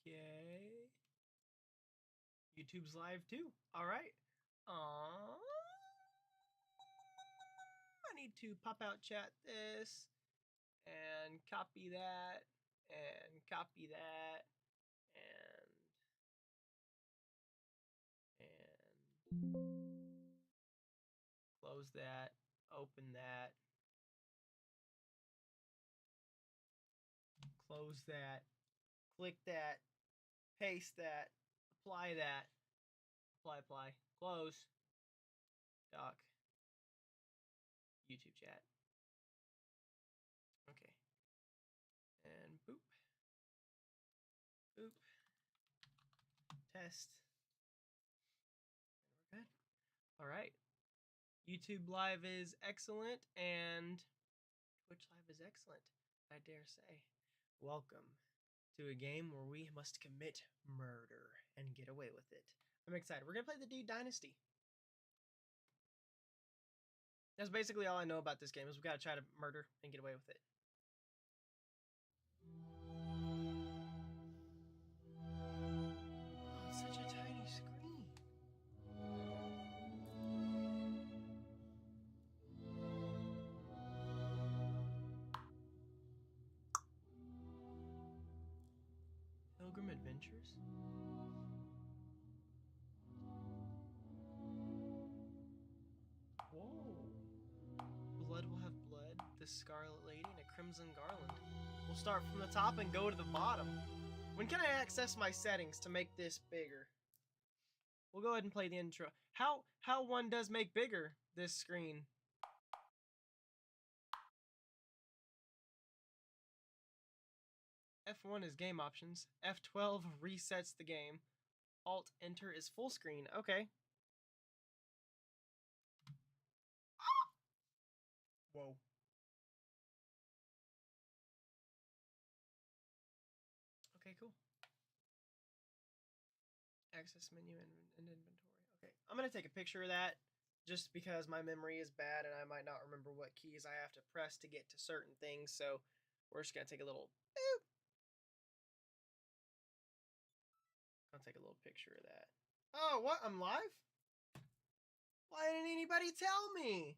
Okay. YouTube's live too. All right. I need to pop out chat this and copy that and copy that and close that, open that, close that, click that, paste that, apply, close, doc, YouTube chat. Okay. And boop. Boop. Test. And we're good. All right. YouTube Live is excellent, and Twitch Live is excellent, I dare say. Welcome to a game where we must commit murder and get away with it. I'm excited. We're going to play the Dude Dynasty. That's basically all I know about this game, is we've got to try to murder and get away with it. Oh, it's such a tiny screen. Pilgrim Adventures? Whoa. Blood will have blood, the Scarlet Lady, and a Crimson Garland. We'll start from the top and go to the bottom. When can I access my settings to make this bigger? We'll go ahead and play the intro. How one does make bigger this screen? F1 is game options. F12 resets the game. Alt-Enter is full screen. Okay. Whoa. Okay, cool. Access menu and inventory. Okay, I'm gonna take a picture of that just because my memory is bad and I might not remember what keys I have to press to get to certain things. So we're just gonna take a little boop. I'll take a little picture of that. Oh, what? I'm live? Why didn't anybody tell me?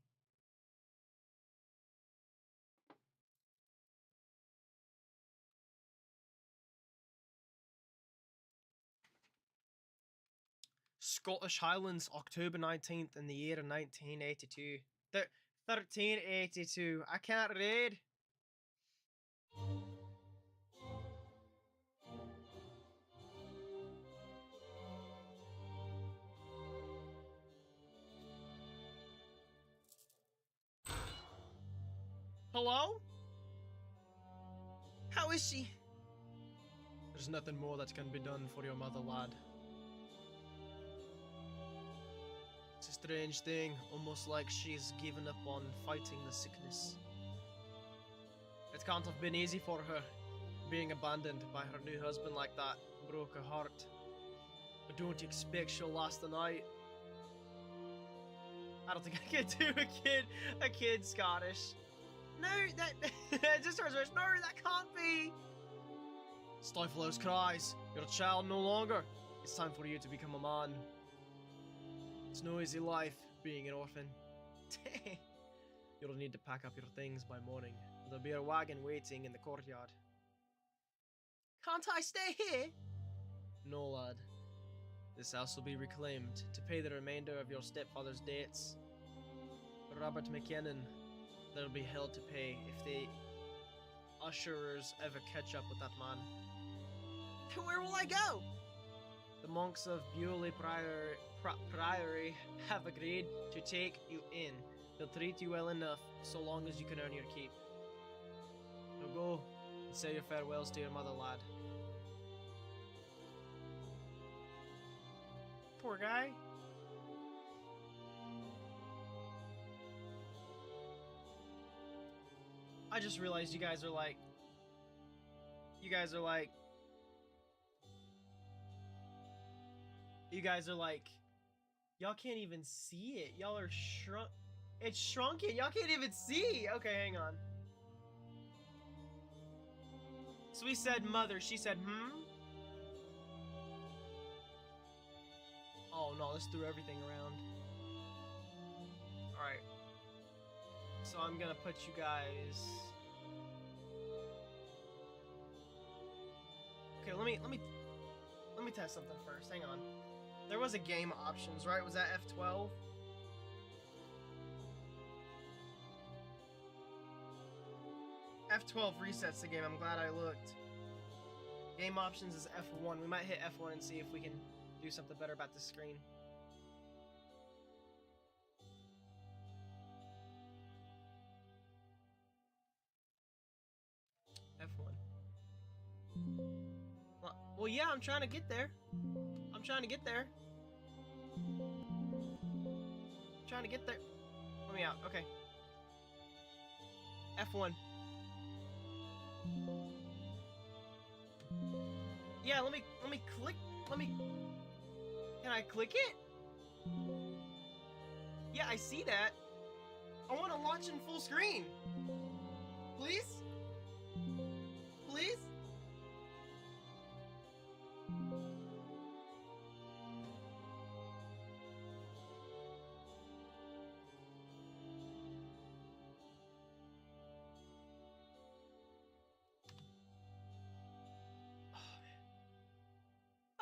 Scottish Highlands, October 19th in the year of 1982. 1382. I can't read. Hello? How is she? There's nothing more that can be done for your mother, lad. It's a strange thing, almost like she's given up on fighting the sickness. It can't have been easy for her. Being abandoned by her new husband like that broke her heart. But don't expect she'll last the night. I don't think I can do a kid Scottish. No, that just starts. No, that can't be. Stifle those cries. You're a child no longer. It's time for you to become a man. It's no easy life being an orphan. You'll need to pack up your things by morning. There'll be a wagon waiting in the courtyard. Can't I stay here? No, lad. This house will be reclaimed to pay the remainder of your stepfather's debts. Robert McKinnon, there'll be hell to pay if the usherers ever catch up with that man. Where will I go? The monks of Bewley Priory have agreed to take you in. They'll treat you well enough so long as you can earn your keep. Now go and say your farewells to your mother, lad. Poor guy. I just realized you guys are like, y'all can't even see it. Y'all are shrunk. It's shrunken. Y'all can't even see. Okay, hang on. So we said mother. She said, hmm? no, this threw everything around. Alright. So I'm gonna put you guys... Okay, let me test something first. Hang on. There was a game options, right? Was that F12? F12 resets the game. I'm glad I looked. Game options is F1. We might hit F1 and see if we can do something better about the screen. F1. Well, yeah, I'm trying to get there. I'm trying to get there. I'm trying to get there. Let me out. Okay. F1. Yeah, let me click. Can I click it? Yeah, I see that. I want to launch in full screen. Please? Please?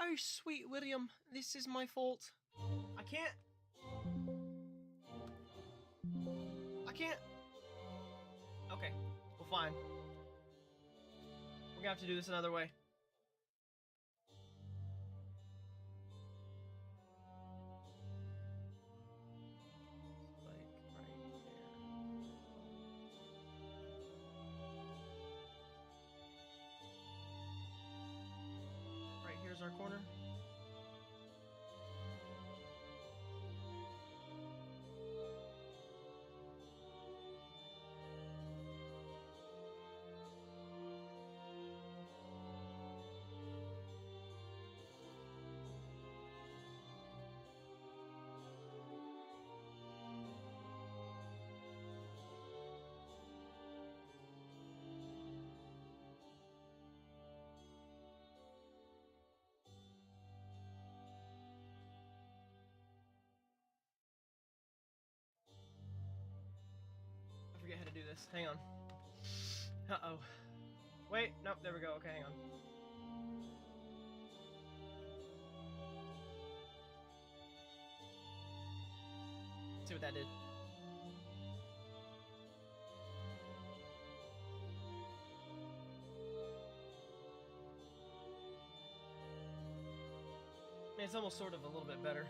Oh, sweet William, this is my fault. I can't. Okay, well, fine. We're gonna have to do this another way. Like right there. Right here's our corner. I forget how to do this. Hang on. Uh-oh. Wait, nope, there we go. Okay, hang on. See what that did. I mean, it's almost sort of a little bit better.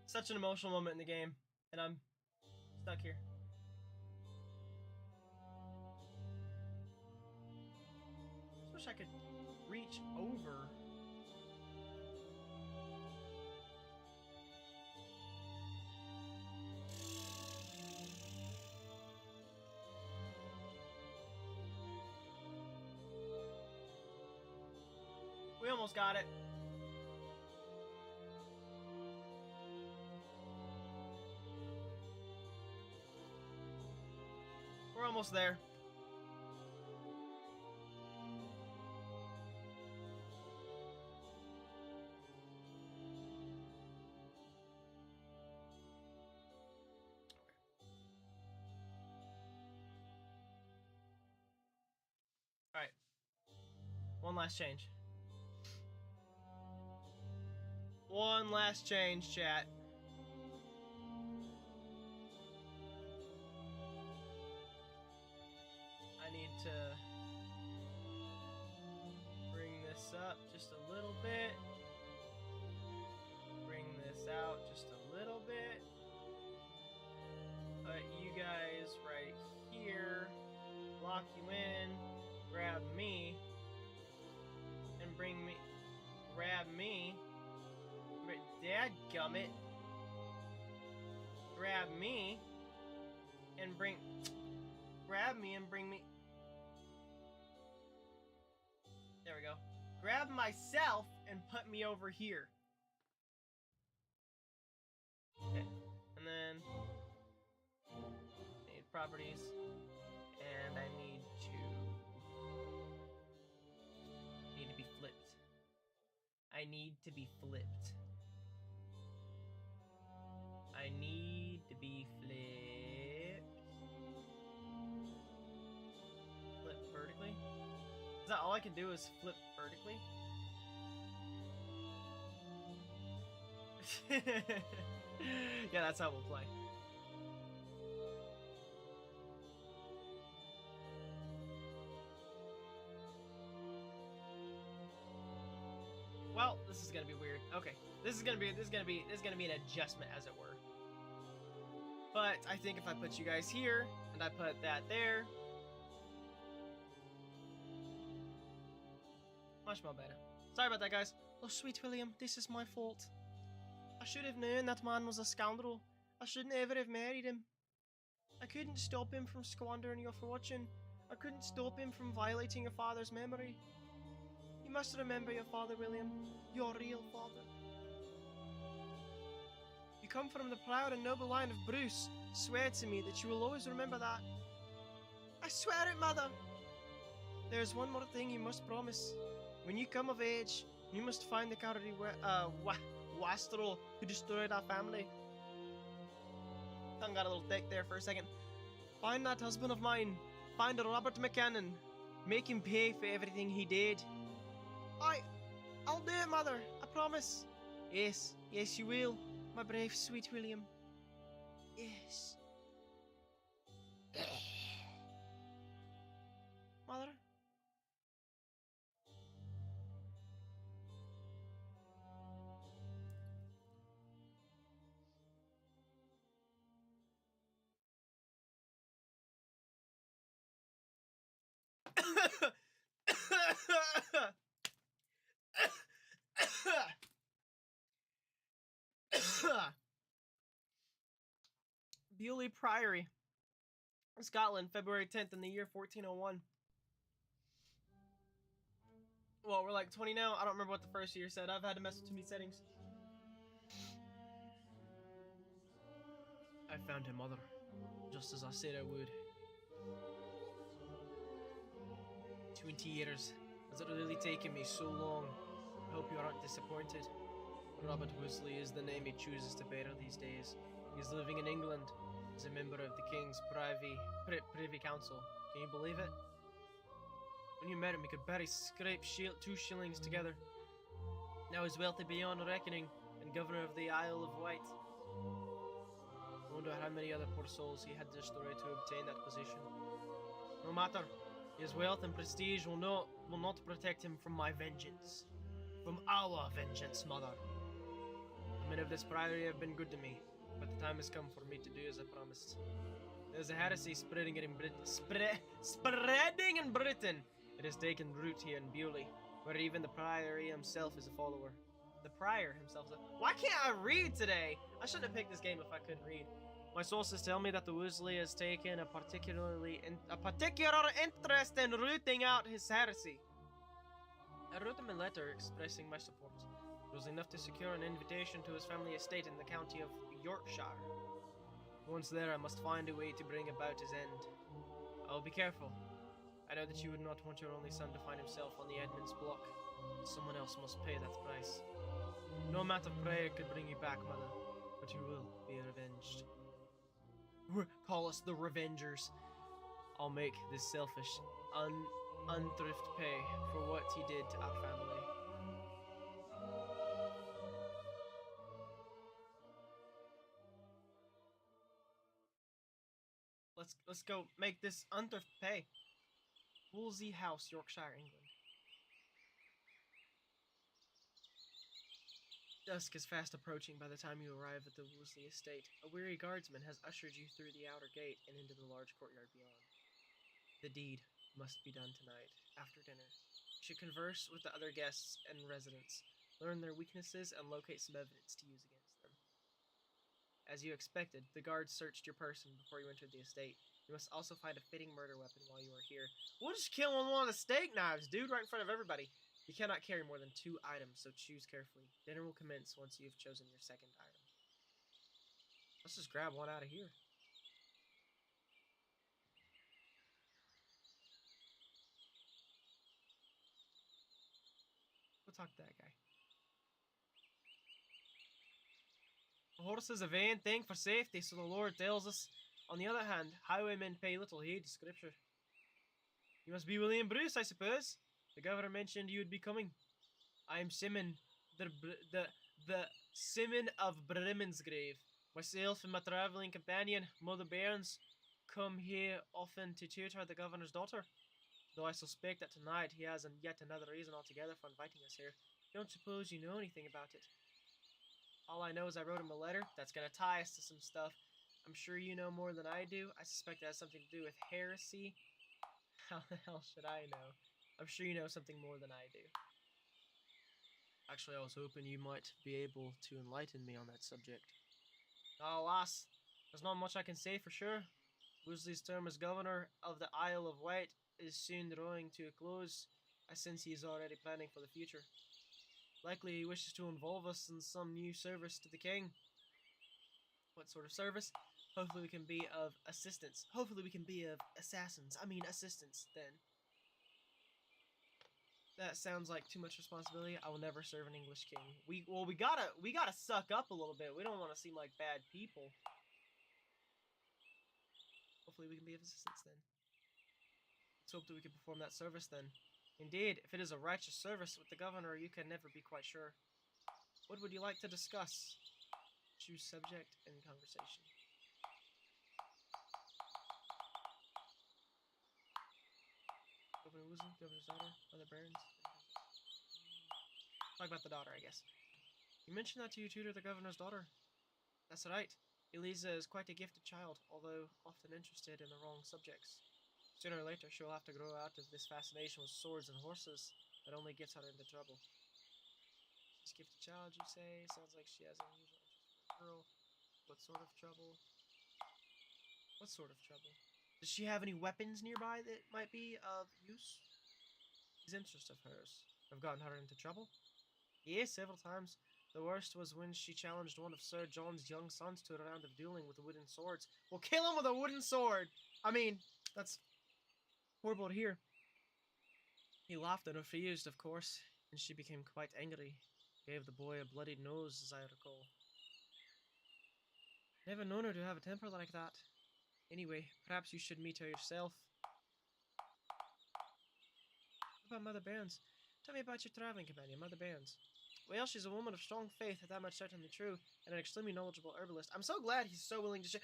Such an emotional moment in the game, and I'm stuck here. Just wish I could reach over. We almost got it. We're almost there. All right. One last change. One last change, chat. I need to bring this up just a little bit. Bring this out just a little bit. Put you guys right here. Lock you in. Grab me. And bring me. Grab me. Dadgummit. Grab me. And bring. Grab me and bring me. grab myself and put me over here. Okay, and then I need properties, and I need to be flipped. I need to be flipped. I need to be flipped. Flip vertically? Is that all I can do is flip vertically? Yeah, that's how we'll play. Well, this is gonna be weird. Okay, this is gonna be an adjustment, as it were. But I think if I put you guys here and I put that there, much more better. Sorry about that, guys. Oh, sweet William, this is my fault. I should have known that man was a scoundrel. I should never have married him. I couldn't stop him from squandering your fortune. I couldn't stop him from violating your father's memory. You must remember your father, William. Your real father. You come from the proud and noble line of Bruce. Swear to me that you will always remember that. I swear it, Mother. There's one more thing you must promise. When you come of age, you must find the cowardly wastrel who destroyed our family. Tongue got a little thick there for a second. Find that husband of mine. Find Robert McCannon. Make him pay for everything he did. I'll do it, Mother. I promise. Yes, yes, you will, my brave, sweet William. Yes. Mother? Bewley Priory, Scotland, February 10th in the year 1401. Well, we're like 20 now. I don't remember what the first year said. I've had to mess with too many settings. I found him, Mother, just as I said I would. 20 years. Has it really taken me so long? I hope you aren't disappointed. Robert Woosley is the name he chooses to bear these days. He's living in England as a member of the King's Privy Council. Can you believe it? When you met him, he could barely scrape 2 shillings together. Now he's wealthy beyond reckoning and governor of the Isle of Wight. I wonder how many other poor souls he had destroyed to obtain that position. No matter, his wealth and prestige will not protect him from my vengeance. From our vengeance, Mother. The men of this priory have been good to me, but the time has come for me to do as I promised. There's a heresy spreading in Britain. It has taken root here in Bewley, where even the priory himself is a follower. The prior himself is a... Why can't I read today? I shouldn't have picked this game if I couldn't read. My sources tell me that the Woosley has taken a particular interest in rooting out his heresy. I wrote him a letter expressing my support. It was enough to secure an invitation to his family estate in the county of Yorkshire. Once there, I must find a way to bring about his end. I will be careful. I know that you would not want your only son to find himself on the Edmund's block. Someone else must pay that price. No amount of prayer could bring you back, Mother, but you will be revenged. Call us the Revengers. I'll make this selfish, unthrift pay for what he did to our family. Let's go make this unthrift pay. Wolsey House, Yorkshire, England. Dusk is fast approaching by the time you arrive at the Wolsey estate. A weary guardsman has ushered you through the outer gate and into the large courtyard beyond. The deed must be done tonight, after dinner. You should converse with the other guests and residents, learn their weaknesses, and locate some evidence to use against them. As you expected, the guards searched your person before you entered the estate. You must also find a fitting murder weapon while you are here. We'll just kill him with one of the steak knives, dude, right in front of everybody. You cannot carry more than 2 items, so choose carefully. Dinner will commence once you have chosen your second item. Let's just grab one out of here. We'll talk to that guy. A horse is a vain thing for safety, so the Lord tells us. On the other hand, highwaymen pay little heed to scripture. You must be William Bruce, I suppose. The governor mentioned you would be coming. I am Simon, the Simon of Bremensgrave. Myself and my travelling companion, Mother Bairns, come here often to tutor the governor's daughter. Though I suspect that tonight he has yet another reason altogether for inviting us here. Don't suppose you know anything about it. All I know is I wrote him a letter that's going to tie us to some stuff. I'm sure you know more than I do. I suspect it has something to do with heresy. How the hell should I know? I'm sure you know something more than I do. Actually, I was hoping you might be able to enlighten me on that subject. Oh, lass, there's not much I can say for sure. Woosley's term as governor of the Isle of Wight is soon drawing to a close, since he is already planning for the future. Likely he wishes to involve us in some new service to the king. What sort of service? Hopefully we can be of assistance. Hopefully we can be of assistance then. That sounds like too much responsibility. I will never serve an English king. We gotta suck up a little bit. We don't want to seem like bad people. Hopefully we can be of assistance then. Let's hope that we can perform that service then. Indeed, if it is a righteous service with the governor, you can never be quite sure. What would you like to discuss? Choose subject and conversation. Governor Woosley, governor's daughter, Mother Bairns. Talk about the daughter, I guess. You mentioned that you tutor the governor's daughter. That's right. Eliza is quite a gifted child, although often interested in the wrong subjects. Sooner or later, she'll have to grow out of this fascination with swords and horses that only gets her into trouble. She's a gifted child, you say? Sounds like she has an unusual interest for a girl. What sort of trouble? What sort of trouble? Does she have any weapons nearby that might be of use? These interests of hers have gotten her into trouble? Yes, several times. The worst was when she challenged one of Sir John's young sons to a round of dueling with wooden swords. Well, kill him with a wooden sword! I mean, that's horrible to hear. He laughed and refused, of course, and she became quite angry. Gave the boy a bloodied nose, as I recall. Never known her to have a temper like that. Anyway, perhaps you should meet her yourself. What about Mother Bairns? Tell me about your traveling companion, Mother Bairns. Well, she's a woman of strong faith, that much certainly true, and an extremely knowledgeable herbalist. I'm so glad he's so willing to share.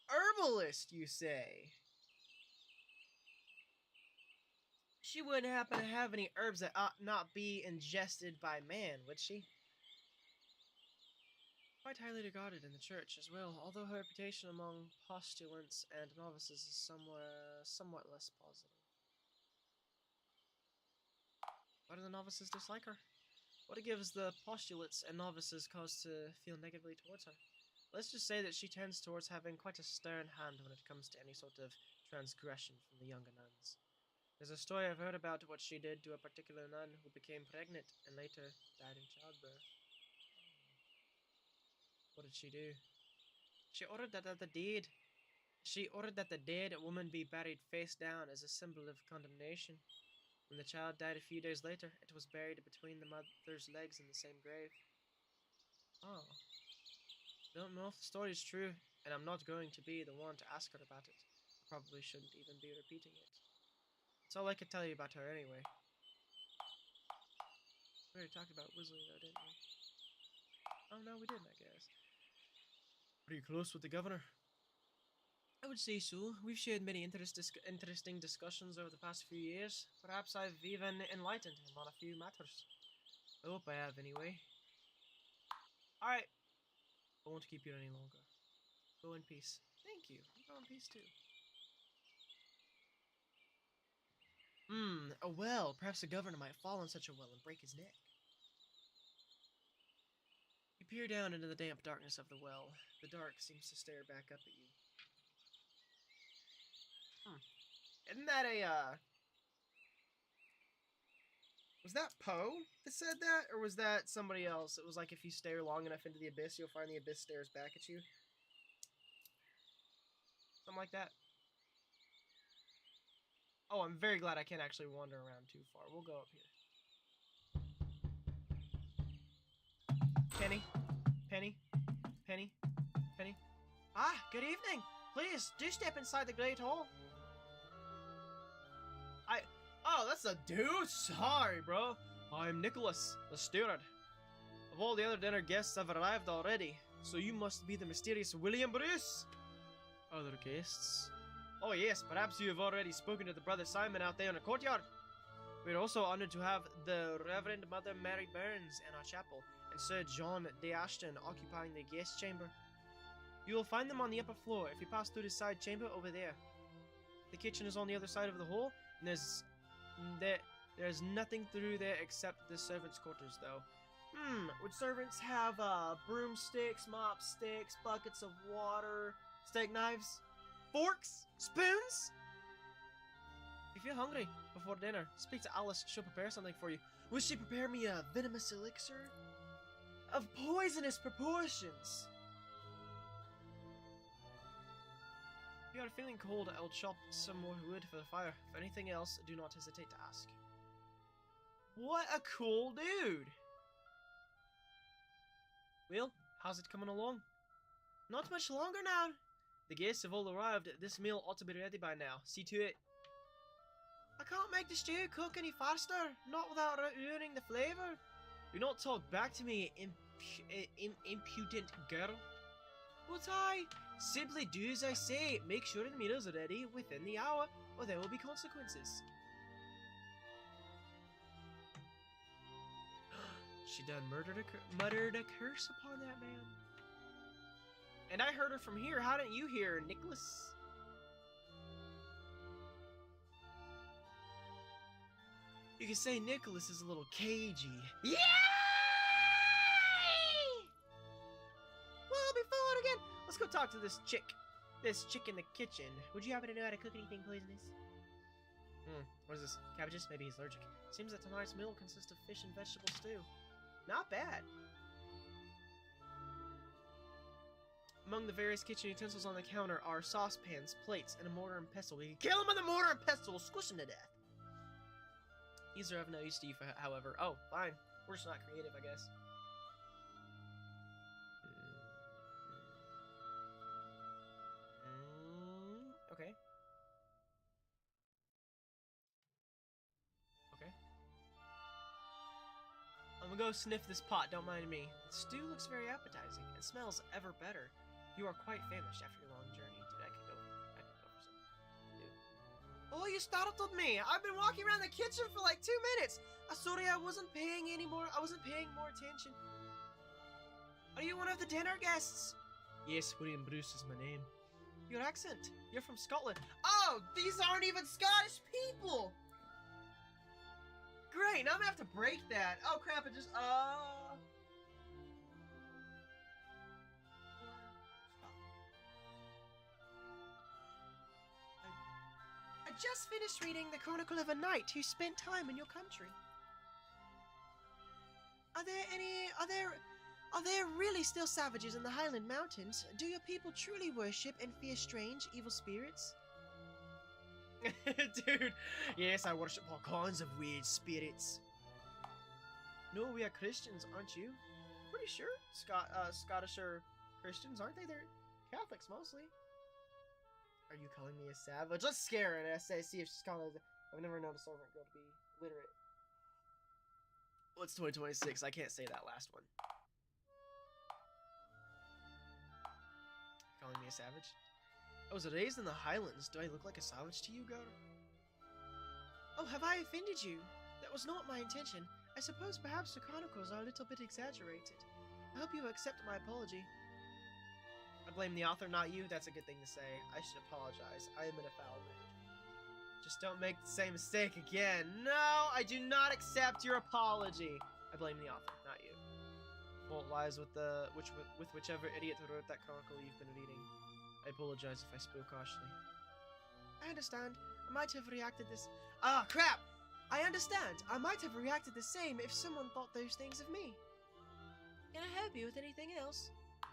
Herbalist, you say? She wouldn't happen to have any herbs that ought not be ingested by man, would she? Quite highly regarded in the church as well, although her reputation among postulants and novices is somewhat less positive. Why do the novices dislike her? What gives the postulates and novices cause to feel negatively towards her? Let's just say that she tends towards having quite a stern hand when it comes to any sort of transgression from the younger nuns. There's a story I've heard about what she did to a particular nun who became pregnant and later died in childbirth. What did she do? She ordered that the dead woman be buried face down as a symbol of condemnation. When the child died a few days later, it was buried between the mother's legs in the same grave. Oh. Don't know if the story is true, and I'm not going to be the one to ask her about it. I probably shouldn't even be repeating it. That's all I could tell you about her anyway. We already talked about Weasley though, didn't we? Oh no, we didn't, I guess. Pretty close with the governor. I would say so. We've shared many interesting discussions over the past few years. Perhaps I've even enlightened him on a few matters. I hope I have, anyway. Alright. I won't keep you any longer. Go in peace. Thank you. Go in peace, too. A well. Perhaps the governor might fall in such a well and break his neck. You peer down into the damp darkness of the well. The dark seems to stare back up at you. Isn't that a, Was that Poe that said that, or was that somebody else? It was like if you stare long enough into the abyss, you'll find the abyss stares back at you. Something like that. Oh, I'm very glad I can't actually wander around too far. We'll go up here. Penny? Penny? Penny? Penny? Ah, good evening. Please, do step inside the Great Hall. Oh, that's a dude? Sorry, bro. I'm Nicholas, the steward. Of all the other dinner guests have arrived already, so you must be the mysterious William Bruce. Other guests? Oh yes, perhaps you have already spoken to the brother Simon out there in the courtyard. We're also honored to have the Reverend Mother Mary Burns in our chapel, and Sir John de Ashton occupying the guest chamber. You will find them on the upper floor if you pass through the side chamber over there. The kitchen is on the other side of the hall, and there's nothing through there except the servants' quarters, though. Would servants have broomsticks, mop sticks, buckets of water, steak knives, forks, spoons? If you're hungry before dinner, speak to Alice. She'll prepare something for you. Will she prepare me a venomous elixir of poisonous proportions? If you are feeling cold, I'll chop some more wood for the fire. If anything else, do not hesitate to ask. What a cool dude! Well, how's it coming along? Not much longer now. The guests have all arrived. This meal ought to be ready by now. See to it. I can't make the stew cook any faster. Not without ruining the flavor. Do not talk back to me, impudent girl. But I simply do as I say. Make sure the meal is ready within the hour, or there will be consequences. She done muttered a curse upon that man. And I heard her from here. How didn't you hear, Nicholas? You can say Nicholas is a little cagey. Yay! Well, before again, let's go talk to this chick. This chick in the kitchen. Would you happen to know how to cook anything poisonous? What is this? Cabbages? Maybe he's allergic. Seems that tonight's meal consists of fish and vegetable stew. Not bad. Among the various kitchen utensils on the counter are saucepans, plates, and a mortar and pestle. We can kill him with a mortar and pestle. We'll squish him to death. These are of no use to you, however. Oh, fine. We're just not creative, I guess. Okay. Okay. I'm gonna go sniff this pot, don't mind me. The stew looks very appetizing. It smells ever better. You are quite famished after your long journey. Dude, I could go for some stew. Oh, you startled me. I've been walking around the kitchen for like 2 minutes. Sorry, I wasn't paying more attention. Are you one of the dinner guests? Yes, William Bruce is my name. Your accent. You're from Scotland. Oh, these aren't even Scottish people. Great, now I'm gonna have to break that. Oh crap, it just, I just finished reading the Chronicle of a Knight who spent time in your country. Are there really still savages in the Highland Mountains? Do your people truly worship and fear strange, evil spirits? Dude, yes, I worship all kinds of weird spirits. No, we are Christians, aren't you? Pretty sure Scottish are Christians, aren't they? They're Catholics mostly. Are you calling me a savage? Let's scare her and see if she's calling us. I've never known a servant girl to be literate. Well, it's 2026. I can't say that last one. Calling me a savage? I was raised in the Highlands. Do I look like a savage to you, girl? Oh, have I offended you? That was not my intention. I suppose perhaps the chronicles are a little bit exaggerated. I hope you accept my apology. I blame the author, not you. That's a good thing to say. I should apologize. I am in a foul mood. Just don't make the same mistake again. No, I do not accept your apology. I blame the author, not you. Fault lies with whichever idiot who wrote that chronicle you've been reading. I apologize if I spoke harshly. I understand. I might have reacted this. Ah, crap! I understand. I might have reacted the same if someone thought those things of me. Can I help you with anything else?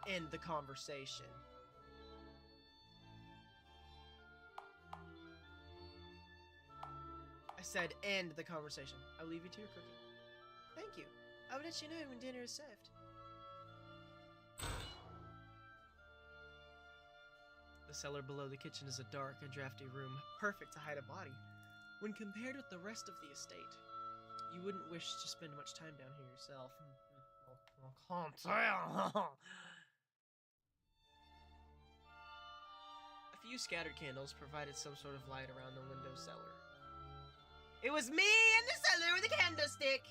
End the conversation. I said end the conversation. I'll leave you to your cooking. Thank you. I will let you know when dinner is served. The cellar below the kitchen is a dark and drafty room, perfect to hide a body. When compared with the rest of the estate, you wouldn't wish to spend much time down here yourself. I can't tell. A few scattered candles provided some sort of light around the window cellar. It was me in the cellar with a candlestick!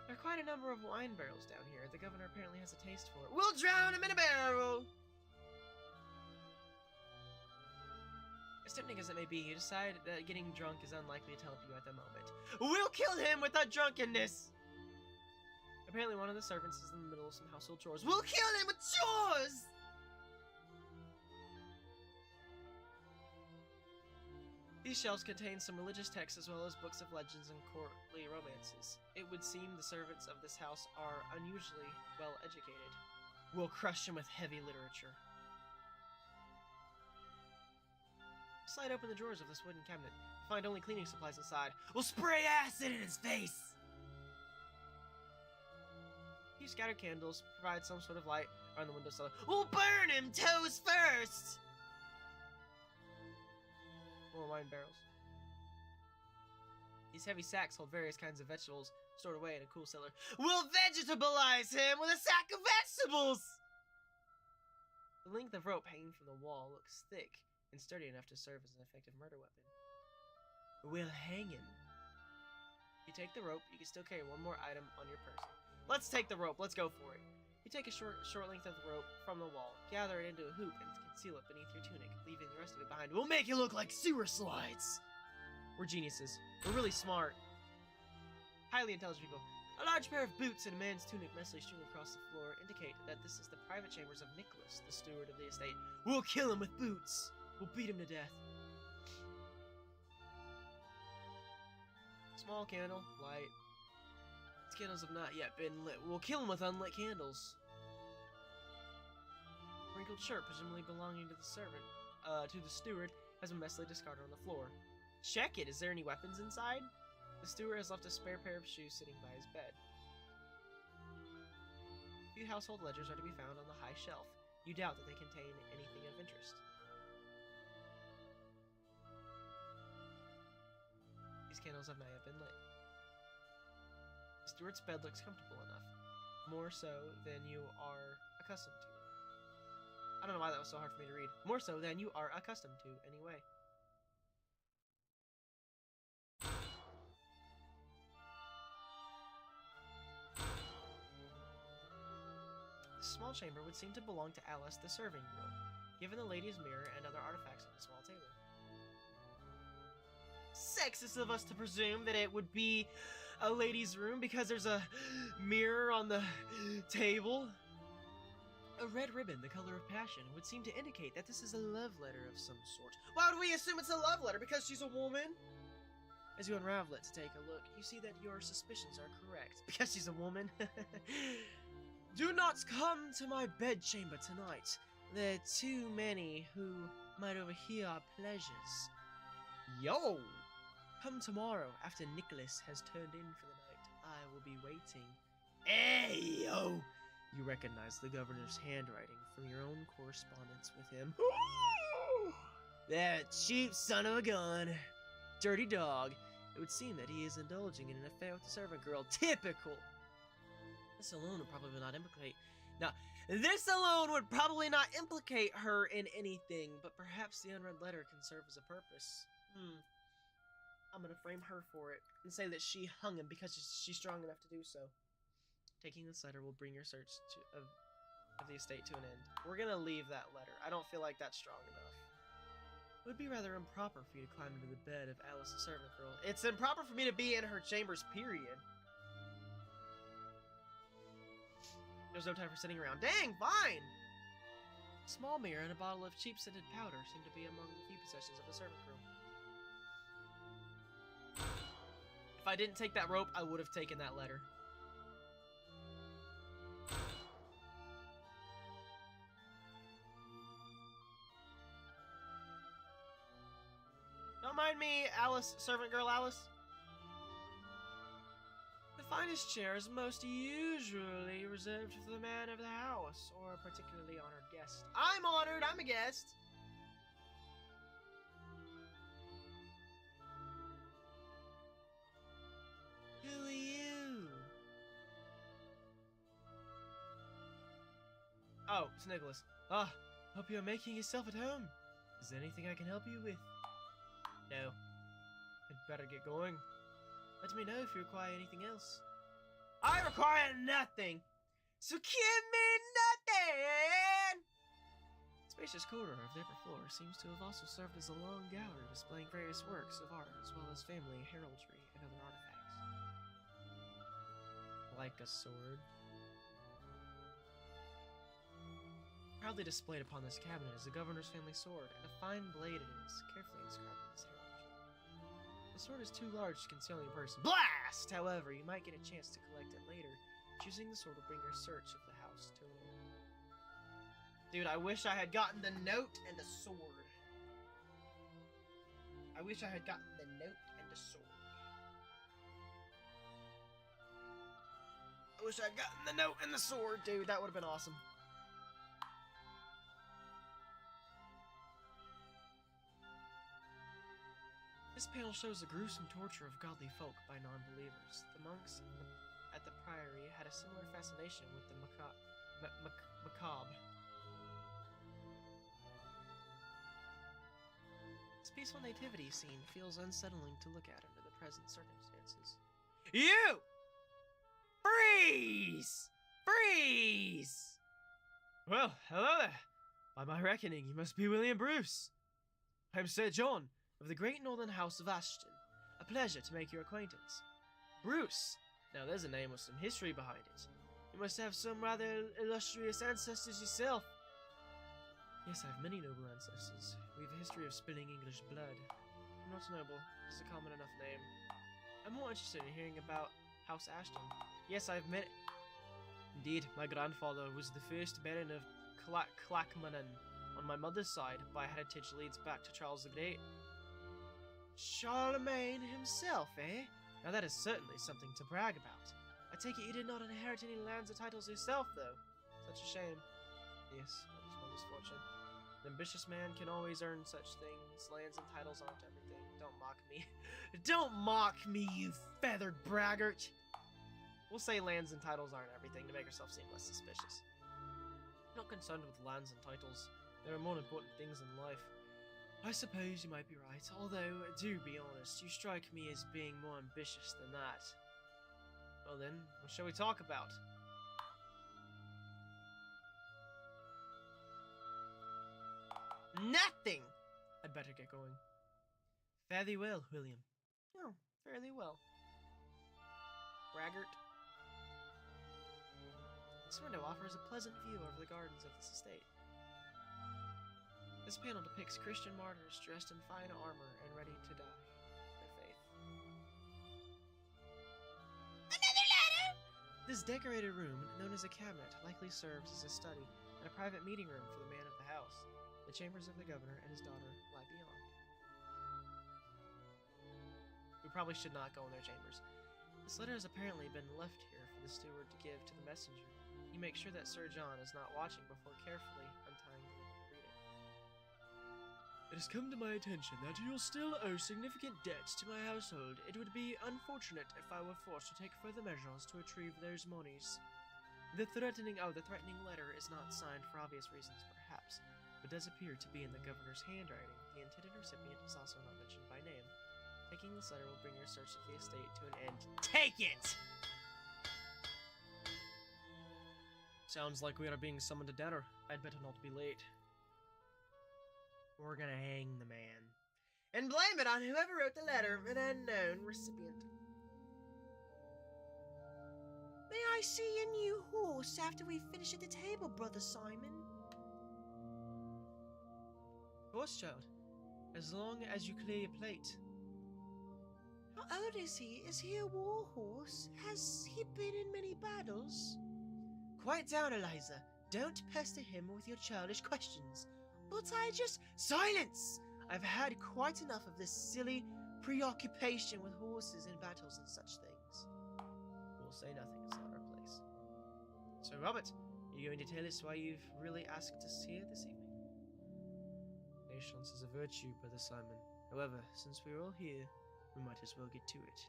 There are quite a number of wine barrels down here. The governor apparently has a taste for it. We'll drown him in a barrel! As tempting as it may be, you decide that getting drunk is unlikely to help you at the moment. We'll kill him with our drunkenness! Apparently one of the servants is in the middle of some household chores. We'll kill him with chores! These shelves contain some religious texts as well as books of legends and courtly romances. It would seem the servants of this house are unusually well educated. We'll crush him with heavy literature. Slide open the drawers of this wooden cabinet. Find only cleaning supplies inside. We'll spray acid in his face! A few scattered candles provide some sort of light around the window cellar. We'll burn him toes first! More wine barrels. These heavy sacks hold various kinds of vegetables stored away in a cool cellar. We'll vegetabilize him with a sack of vegetables! The length of rope hanging from the wall looks thick and sturdy enough to serve as an effective murder weapon. We'll hang him. If you take the rope, you can still carry one more item on your person. Let's take the rope. Let's go for it. You take a short length of the rope from the wall, gather it into a hoop, and conceal it beneath your tunic, leaving the rest of it behind. We'll make you look like sewer slides! We're geniuses. We're really smart. Highly intelligent people. A large pair of boots and a man's tunic messily strewn across the floor indicate that this is the private chambers of Nicholas, the steward of the estate. We'll kill him with boots! We'll beat him to death. Small candle, light. These candles have not yet been lit. We'll kill him with unlit candles. Wrinkled shirt, presumably belonging to the servant, to the steward, has been messily discarded on the floor. Check it. Is there any weapons inside? The steward has left a spare pair of shoes sitting by his bed. A few household ledgers are to be found on the high shelf. You doubt that they contain anything of interest. These candles have not yet been lit. The steward's bed looks comfortable enough, more so than you are accustomed to. I don't know why that was so hard for me to read. More so than you are accustomed to, anyway. The small chamber would seem to belong to Alice, the serving girl, given the lady's mirror and other artifacts on the small table. Sexist of us to presume that it would be a lady's room because there's a mirror on the table. A red ribbon, the color of passion, would seem to indicate that this is a love letter of some sort. Why would we assume it's a love letter? Because she's a woman? As you unravel it to take a look, you see that your suspicions are correct. Because she's a woman? Do not come to my bedchamber tonight. There are too many who might overhear our pleasures. Yo! Come tomorrow, after Nicholas has turned in for the night. I will be waiting. Hey, yo! You recognize the governor's handwriting from your own correspondence with him. That cheap son of a gun. Dirty dog. It would seem that he is indulging in an affair with the servant girl. Typical! This alone would probably not implicate... Now, this alone would probably not implicate her in anything, but perhaps the unread letter can serve as a purpose. I'm gonna frame her for it and say that she hung him because she's strong enough to do so. Taking this letter will bring your search of the estate to an end. We're gonna leave that letter. I don't feel like that's strong enough. It would be rather improper for you to climb into the bed of Alice the servant girl. It's improper for me to be in her chambers, period. There's no time for sitting around. Dang, fine! A small mirror and a bottle of cheap scented powder seem to be among the few possessions of the servant girl. If I didn't take that rope, I would have taken that letter. Don't mind me, Alice, servant girl Alice. The finest chair is most usually reserved for the man of the house, or a particularly honored guest. I'm honored, I'm a guest. Who are you? Oh, it's Nicholas. Ah, hope you're making yourself at home. Is there anything I can help you with? No. I'd better get going. Let me know if you require anything else. I require nothing! So give me nothing! Spacious corridor of the upper floor seems to have also served as a long gallery displaying various works of art as well as family heraldry and other artifacts. Like a sword. Proudly displayed upon this cabinet is the governor's family sword, and a fine blade it is, carefully inscribed with his heraldry. The sword is too large to conceal any person. Blast! However, you might get a chance to collect it later. Choosing the sword will bring your search of the house to an end. Dude, I wish I had gotten the note and the sword. I wish I had gotten the note and the sword. I wish I had gotten the note and the sword, dude. That would have been awesome. This panel shows the gruesome torture of godly folk by non-believers. The monks at the priory had a similar fascination with the macabre. This peaceful nativity scene feels unsettling to look at under the present circumstances. You! Freeze! Freeze! Well, hello there. By my reckoning, you must be William Bruce. I'm Sir John, of the great northern house of Ashton. A pleasure to make your acquaintance. Bruce. Now there's a name with some history behind it. You must have some rather illustrious ancestors yourself. Yes, I have many noble ancestors. We have a history of spilling English blood. Not noble, just a common enough name. I'm more interested in hearing about House Ashton. Yes, I've met... Indeed, my grandfather was the first Baron of Clackmannan on my mother's side. By heritage leads back to Charles the Great. Charlemagne himself, eh? Now that is certainly something to brag about. I take it you did not inherit any lands or titles yourself, though. Such a shame. Yes, that was my misfortune. An ambitious man can always earn such things. Lands and titles aren't everything. Don't mock me. Don't mock me, you feathered braggart! We'll say lands and titles aren't everything to make ourselves seem less suspicious. I'm not concerned with lands and titles. There are more important things in life. I suppose you might be right, although, do be honest, you strike me as being more ambitious than that. Well then, what shall we talk about? Nothing! I'd better get going. Fairly well, William. Oh, fairly well. Braggart. This window offers a pleasant view over the gardens of this estate. This panel depicts Christian martyrs dressed in fine armor and ready to die for their faith. Another ladder! This decorated room, known as a cabinet, likely serves as a study and a private meeting room for the man of the house. The chambers of the governor and his daughter lie beyond. We probably should not go in their chambers. This letter has apparently been left here for the steward to give to the messenger. You make sure that Sir John is not watching before carefully untying the ribbon to read it. It has come to my attention that you still owe significant debts to my household. It would be unfortunate if I were forced to take further measures to retrieve those monies. The threatening letter is not signed for obvious reasons, perhaps, but does appear to be in the governor's handwriting. The intended recipient is also not mentioned by name. Taking this letter will bring your search of the estate to an end. Take it! Sounds like we are being summoned to dinner. I'd better not be late. We're gonna hang the man. And blame it on whoever wrote the letter, an unknown recipient. May I see your new horse after we finish at the table, Brother Simon? Of course, child. As long as you clear your plate. How old is he? Is he a war horse? Has he been in many battles? Quiet down, Eliza. Don't pester him with your childish questions. But I just... Silence! I've had quite enough of this silly preoccupation with horses and battles and such things. We'll say nothing, it's not our place. So, Robert, are you going to tell us why you've really asked us here this evening? Patience is a virtue, Brother Simon. However, since we're all here, we might as well get to it.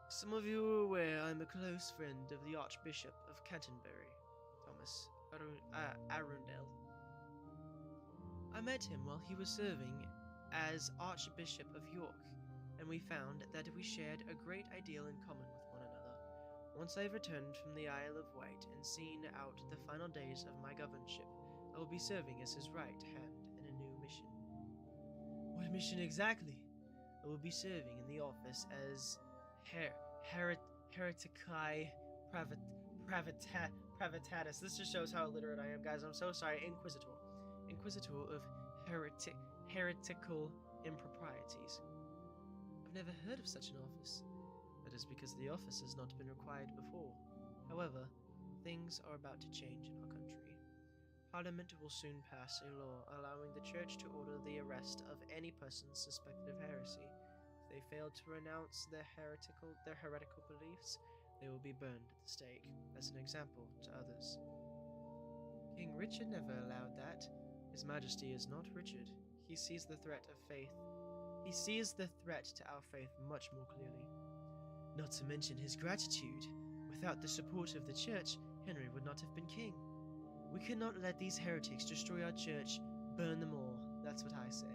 Some of you are aware I'm a close friend of the Archbishop of Canterbury, Thomas Arundel. I met him while he was serving as Archbishop of York, and we found that we shared a great ideal in common with one another. Once I've returned from the Isle of Wight and seen out the final days of my governorship, I will be serving as his right hand in a new mission. What mission exactly? I will be serving in the office as Hereticae Pravitatis. This just shows how illiterate I am, guys. I'm so sorry. Inquisitor of heretical improprieties. I've never heard of such an office. That is because the office has not been required before. However, things are about to change in our country. Parliament will soon pass a law allowing the Church to order the arrest of any person suspected of heresy. If they fail to renounce their heretical beliefs, they will be burned at the stake, as an example to others. King Richard never allowed that. His Majesty is not Richard. He sees the threat to our faith much more clearly. Not to mention his gratitude. Without the support of the Church, Henry would not have been king. We cannot let these heretics destroy our church, burn them all. That's what I say.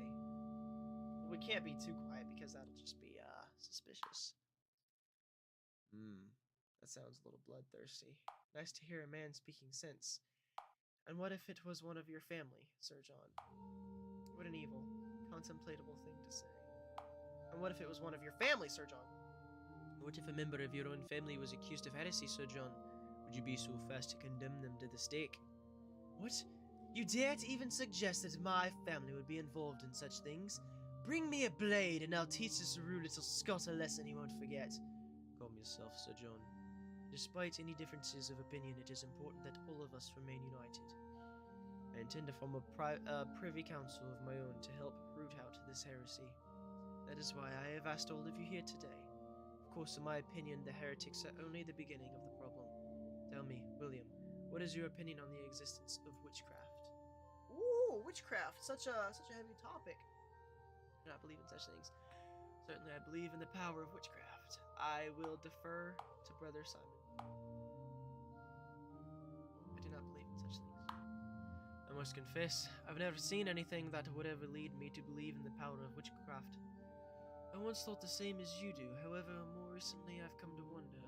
We can't be too quiet because that'll just be, suspicious. That sounds a little bloodthirsty. Nice to hear a man speaking sense. And what if it was one of your family, Sir John? What an evil, contemplatable thing to say. And what if it was one of your family, Sir John? What if a member of your own family was accused of heresy, Sir John? Would you be so fast to condemn them to the stake? What? You dare to even suggest that my family would be involved in such things? Bring me a blade and I'll teach this rude little Scot a lesson he won't forget. Calm yourself, Sir John. Despite any differences of opinion, it is important that all of us remain united. I intend to form a privy council of my own to help root out this heresy. That is why I have asked all of you here today. Of course, in my opinion, the heretics are only the beginning of the problem. Tell me, William, what is your opinion on the existence of witchcraft? Ooh, witchcraft! Such a heavy topic. I do not believe in such things. Certainly, I believe in the power of witchcraft. I will defer to Brother Simon. I do not believe in such things. I must confess, I've never seen anything that would ever lead me to believe in the power of witchcraft. I once thought the same as you do, however, more recently I've come to wonder.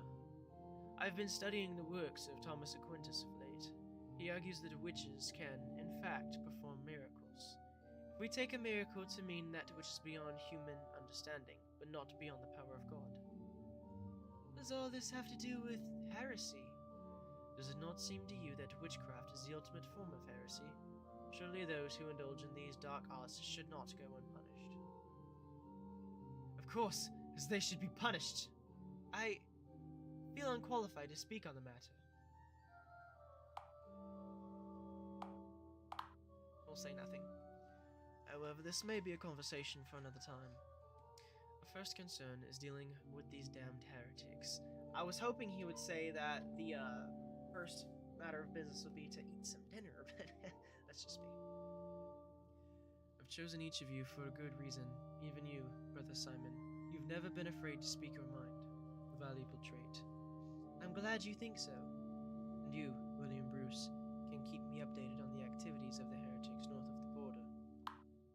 I've been studying the works of Thomas Aquinas of late. He argues that witches can, in fact, perform miracles. If we take a miracle to mean that which is beyond human understanding, but not beyond the power of God. What does all this have to do with heresy? Does it not seem to you that witchcraft is the ultimate form of heresy? Surely those who indulge in these dark arts should not go unpunished. Of course, as they should be punished. I feel unqualified to speak on the matter. We'll say nothing. However, this may be a conversation for another time. Our first concern is dealing with these damned heretics. I was hoping he would say that the first matter of business would be to eat some dinner, but that's just me. I've chosen each of you for a good reason, even you, Brother Simon. You've never been afraid to speak your mind, a valuable trait. I'm glad you think so. And you, William Bruce, can keep me updated on the activities of the heretics north of the border.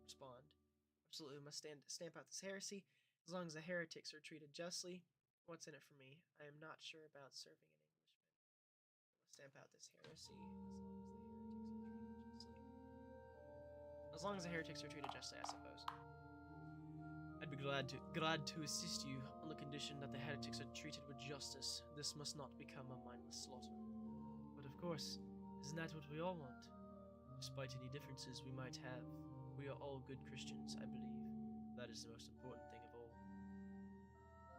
Respond. Absolutely must stamp out this heresy. As long as the heretics are treated justly, what's in it for me? I am not sure about serving an Englishman. I must stamp out this heresy as long as the heretics are treated justly, I suppose. I'd be glad to assist you on the condition that the heretics are treated with justice. This must not become a mindless slaughter. But of course, isn't that what we all want? Despite any differences we might have, we are all good Christians, I believe. That is the most important thing of all.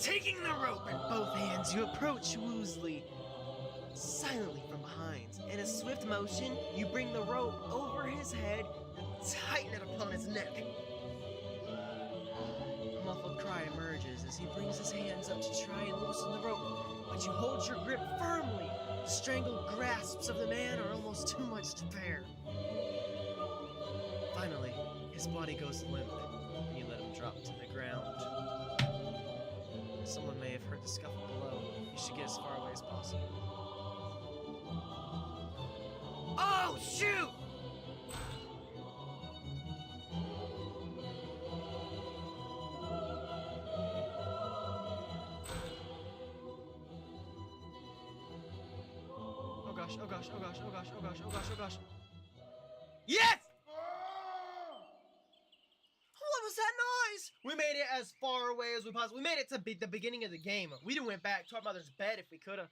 Taking the rope in both hands, you approach Woosley silently from behind. In a swift motion, you bring the rope over his head and tighten it upon his neck. A muffled cry emerges as he brings his hands up to try and loosen the rope, but you hold your grip firmly. The strangled grasps of the man are almost too much to bear. Finally, his body goes limp, and you let him drop to the ground. Someone may have heard the scuffle below. You should get as far away as possible. Oh, shoot! Oh gosh, oh gosh, oh gosh, oh gosh, oh gosh, oh gosh, oh gosh. Yes! What was that noise? We made it as far away as we possibly. We made it to the beginning of the game. We done went back to our mother's bed if we coulda.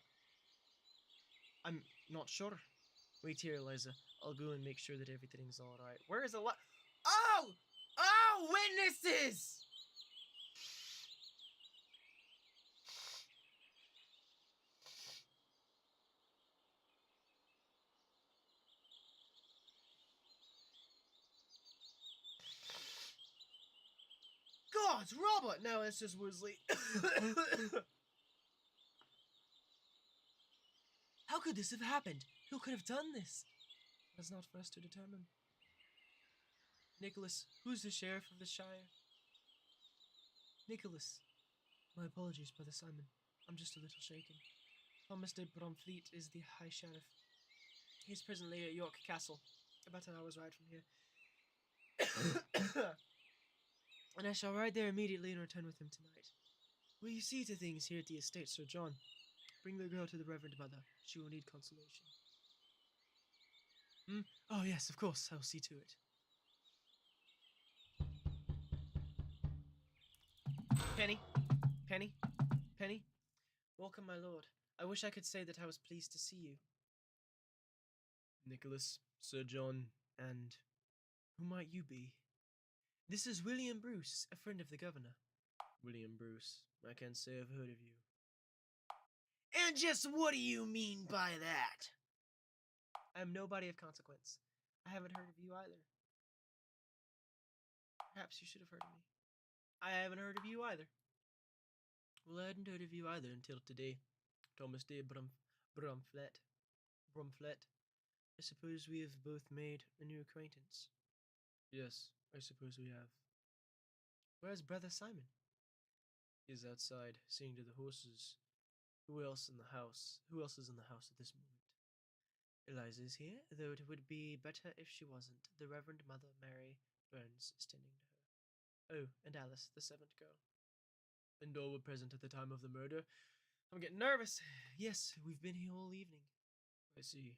I'm not sure. Wait here, Eliza. I'll go and make sure that everything's alright. Where is Eliza? Oh! Oh! Witnesses! God's Robert! No, it's just Woosley. How could this have happened? Who could have done this? That's not for us to determine. Nicholas, who's the sheriff of the Shire? Nicholas. My apologies, Brother Simon. I'm just a little shaken. Thomas de Bromfleet is the High Sheriff. He's presently at York Castle, about an hour's ride from here. And I shall ride there immediately and return with him tonight. Will you see to things here at the estate, Sir John? Bring the girl to the Reverend Mother. She will need consolation. Oh yes, of course, I'll see to it. Penny? Penny? Penny? Welcome, my lord. I wish I could say that I was pleased to see you. Nicholas, Sir John, and who might you be? This is William Bruce, a friend of the governor. William Bruce, I can't say I've heard of you. And just what do you mean by that? I'm nobody of consequence. I haven't heard of you either. Perhaps you should have heard of me. I haven't heard of you either. Well, I hadn't heard of you either until today. Thomas de Bromfleet. I suppose we have both made a new acquaintance. Yes, I suppose we have. Where's Brother Simon? He's outside, seeing to the horses. Who else is in the house at this moment? Eliza is here, though it would be better if she wasn't. The Reverend Mother Mary Burns is tending to her. Oh, and Alice, the servant girl. And all were present at the time of the murder. I'm getting nervous. Yes, we've been here all evening. I see.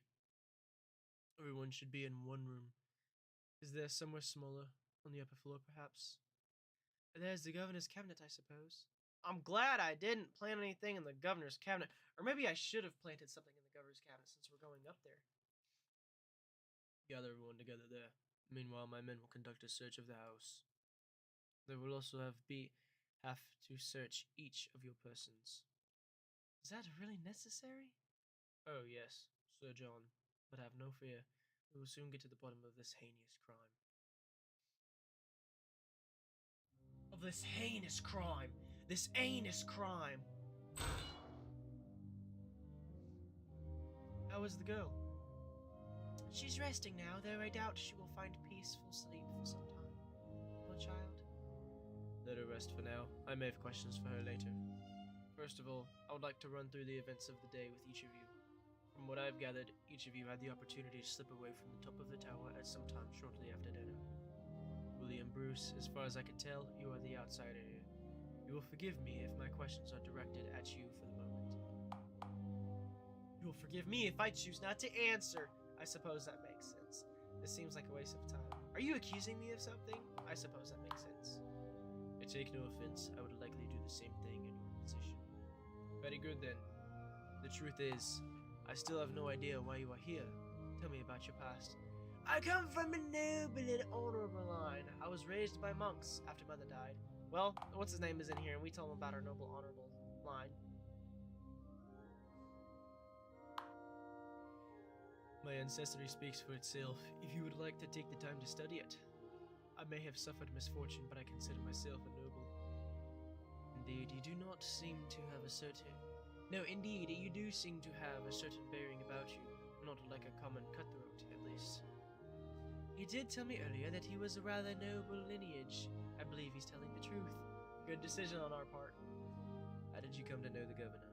Everyone should be in one room. Is there somewhere smaller? On the upper floor, perhaps? There's the governor's cabinet, I suppose. I'm glad I didn't plant anything in the governor's cabinet. Or maybe I should have planted something in the governor's cabinet since we're going up there. Gather everyone together there. Meanwhile, my men will conduct a search of the house. They will also have to search each of your persons. Is that really necessary? Oh, yes, Sir John. But have no fear. We will soon get to the bottom of this heinous crime. This heinous crime. How is the girl? She's resting now, though I doubt she will find peaceful sleep for some time. Poor child. Let her rest for now. I may have questions for her later. First of all, I would like to run through the events of the day with each of you. From what I've gathered, each of you had the opportunity to slip away from the top of the tower at some time shortly after dinner. William Bruce, as far as I can tell, you are the outsider here. You will forgive me if my questions are directed at you for the moment. You will forgive me if I choose not to answer. I suppose that makes sense. This seems like a waste of time. Are you accusing me of something? I suppose that makes sense. I take no offense. I would likely do the same thing in your position. Very good then. The truth is, I still have no idea why you are here. Tell me about your past. I come from a noble and honorable line. I was raised by monks after mother died. Well, what's his name is in here, and we tell him about our noble, honorable line. My ancestry speaks for itself. If you would like to take the time to study it, I may have suffered misfortune, but I consider myself a noble. Indeed, you do not seem to have a certain... No, indeed, you do seem to have a certain bearing about you. Not like a common cutthroat, at least. He did tell me earlier that he was a rather noble lineage. I believe he's telling the truth. Good decision on our part. How did you come to know the governor?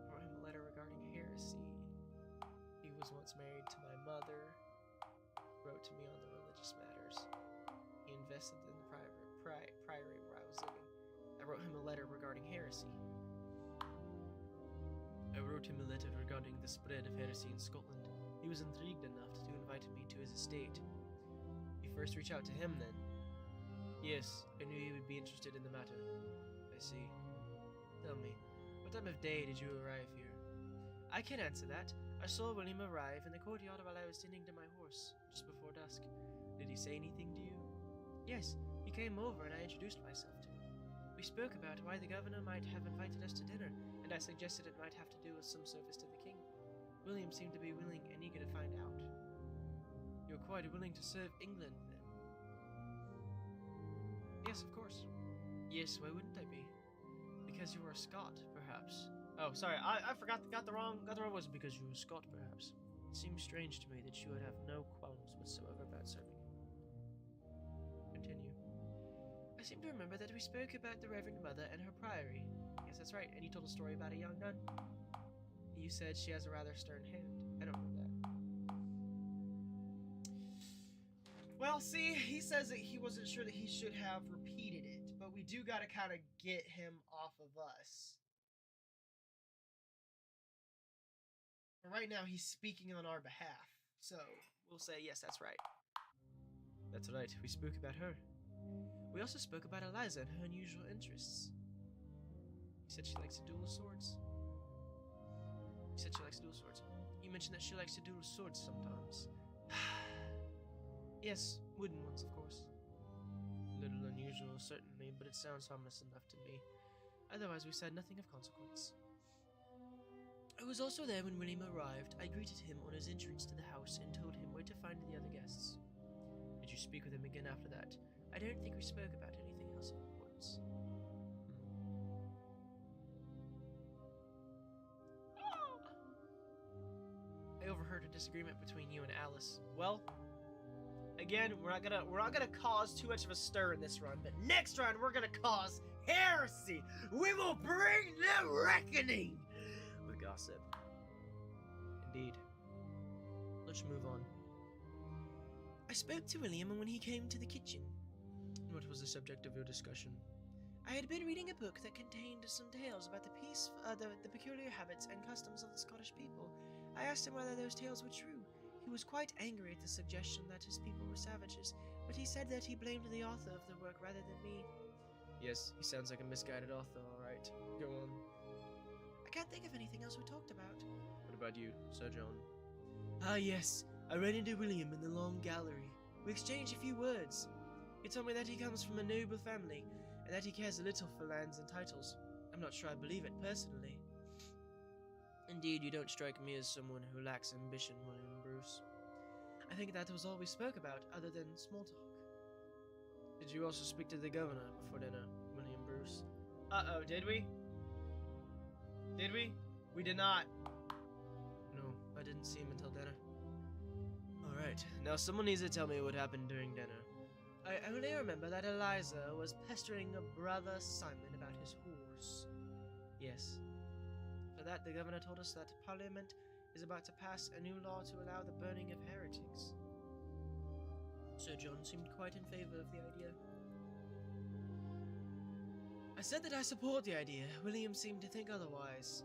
I wrote him a letter regarding heresy. He was once married to my mother. Wrote to me on the religious matters. He invested in the priory where I was living. I wrote him a letter regarding heresy. I wrote him a letter regarding the spread of heresy in Scotland. He was intrigued enough to invite me to his estate. You first reach out to him, then? Yes, I knew he would be interested in the matter. I see. Tell me, what time of day did you arrive here? I can answer that. I saw William arrive in the courtyard while I was tending to my horse, just before dusk. Did he say anything to you? Yes, he came over and I introduced myself to him. We spoke about why the governor might have invited us to dinner, and I suggested it might have to do with some service to the king. William seemed to be willing and eager to find out. You're quite willing to serve England, then? Yes, of course. Yes, why wouldn't I be? Because you are a Scot, perhaps. Oh, sorry, I forgot, got the wrong was it because you were a Scot, perhaps? It seems strange to me that you would have no qualms whatsoever about serving. Continue. I seem to remember that we spoke about the Reverend Mother and her priory. Yes, that's right, and you told a story about a young nun. You said she has a rather stern hand. I don't know that. Well, see, he says that he wasn't sure that he should have repeated it, but we do gotta kind of get him off of us. But right now, he's speaking on our behalf, so we'll say, yes, that's right. That's right, we spoke about her. We also spoke about Eliza and her unusual interests. You said she likes to duel swords. You said she likes to duel swords. You mentioned that she likes to duel swords sometimes. Yes, wooden ones, of course. A little unusual, certainly, but it sounds harmless enough to me. Otherwise, we said nothing of consequence. I was also there when William arrived. I greeted him on his entrance to the house and told him where to find the other guests. Did you speak with him again after that? I don't think we spoke about anything else of importance. I overheard a disagreement between you and Alice. Well, again, we're not gonna cause too much of a stir in this run, but next run we're gonna cause heresy. We will bring the reckoning with gossip. Indeed. Let's move on. I spoke to William when he came to the kitchen. What was the subject of your discussion? I had been reading a book that contained some tales about the peculiar habits and customs of the Scottish people. I asked him whether those tales were true. He was quite angry at the suggestion that his people were savages, but he said that he blamed the author of the work rather than me. Yes, he sounds like a misguided author, alright. Go on. I can't think of anything else we talked about. What about you, Sir John? Ah, yes. I ran into William in the long gallery. We exchanged a few words. He told me that he comes from a noble family, and that he cares little for lands and titles. I'm not sure I believe it personally. Indeed, you don't strike me as someone who lacks ambition, William Bruce. I think that was all we spoke about, other than small talk. Did you also speak to the governor before dinner, William Bruce? Uh-oh, did we? Did we? We did not. No, I didn't see him until dinner. Alright, now someone needs to tell me what happened during dinner. I only remember that Eliza was pestering a brother Simon about his horse. Yes. For that, the governor told us that Parliament is about to pass a new law to allow the burning of heretics. Sir John seemed quite in favor of the idea. I said that I support the idea. William seemed to think otherwise.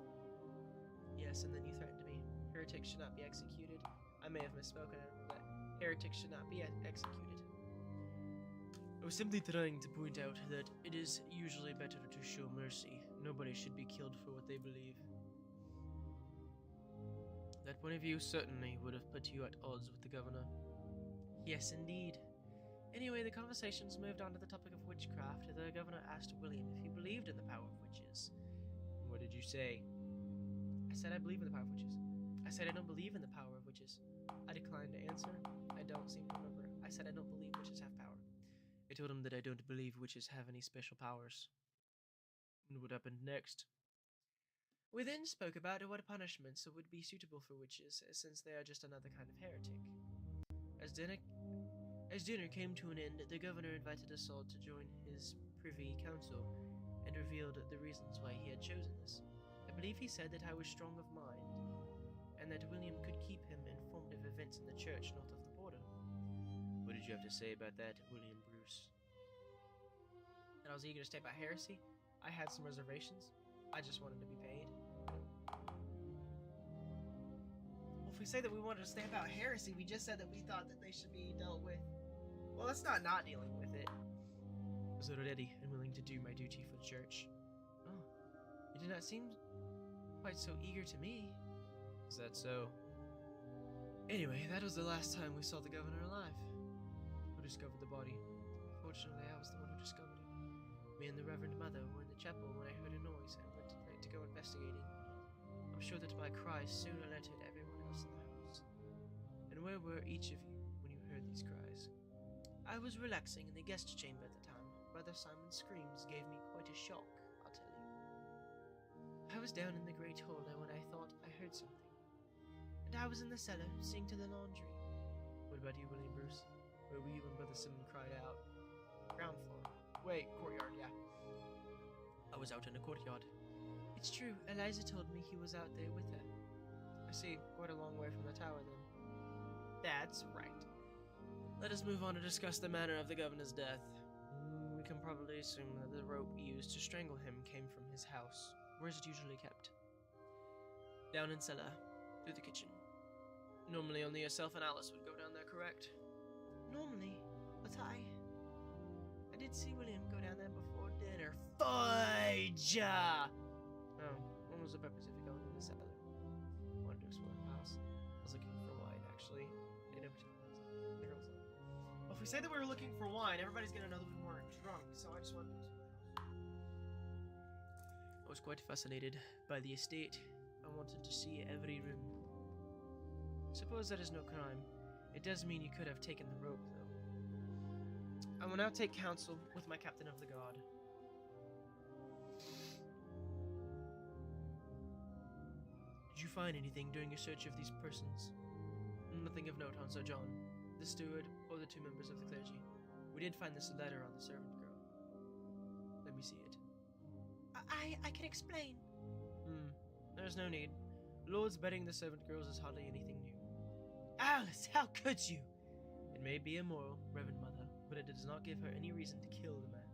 Yes, and then you threatened me. Heretics should not be executed. I may have misspoken, but heretics should not be executed. I was simply trying to point out that it is usually better to show mercy. Nobody should be killed for what they believe. That point of view certainly would have put you at odds with the governor. Yes, indeed. Anyway, the conversations moved on to the topic of witchcraft. The governor asked William if he believed in the power of witches. What did you say? I said I believe in the power of witches. I said I don't believe in the power of witches. I declined to answer. I don't seem to remember. I said I don't believe witches have power. I told him that I don't believe witches have any special powers. And what happened next? We then spoke about what punishments would be suitable for witches, since they are just another kind of heretic. As dinner came to an end, the governor invited us all to join his privy council and revealed the reasons why he had chosen this. I believe he said that I was strong of mind, and that William could keep him informed of events in the church north of the border. What did you have to say about that, William Bruce? That I was eager to stay about heresy. I had some reservations. I just wanted to be paid. Well, if we say that we wanted to stay about heresy, we just said that we thought that they should be dealt with. Well, that's not dealing with it. I was ready and willing to do my duty for the church. Oh, you did not seem quite so eager to me. Is that so? Anyway, that was the last time we saw the governor alive. Who discovered the body? Fortunately, I was the one who discovered it. Me and the Reverend Mother were in the chapel when I heard a noise and went to go investigating. I'm sure that my cries soon alerted everyone else in the house. And where were each of you when you heard these cries? I was relaxing in the guest chamber at the time. Brother Simon's screams gave me quite a shock, I'll tell you. I was down in the great hall when I thought I heard something. And I was in the cellar, seeing to the laundry. What about you, William Bruce? Where were you when Brother Simon cried out? Ground floor. Wait, courtyard, yeah. I was out in the courtyard. It's true, Eliza told me he was out there with her. I see, quite a long way from the tower then. That's right. Let us move on to discuss the manner of the governor's death. We can probably assume that the rope used to strangle him came from his house. Where is it usually kept? Down in cellar, through the kitchen. Normally only yourself and Alice would go down there, correct? Normally, but I did see William go down there before dinner. Fudge! Oh, what was the purpose of you going in the cellar? I wanted to explore the house. I was looking for wine, actually. I didn't have the girls. Well, if we say that we were looking for wine, everybody's gonna know that we weren't drunk, so I just wanted to explore the house. I was quite fascinated by the estate. I wanted to see every room. Suppose that is no crime. It does mean you could have taken the rope, though. I will now take counsel with my captain of the guard. Did you find anything during your search of these persons? Nothing of note on Sir John, the steward, or the two members of the clergy. We did find this letter on the servant girl. Let me see it. I can explain. There's no need. Lord's bedding the servant girls is hardly anything new. Alice, how could you? It may be immoral, Reverend Mother, but it does not give her any reason to kill the man.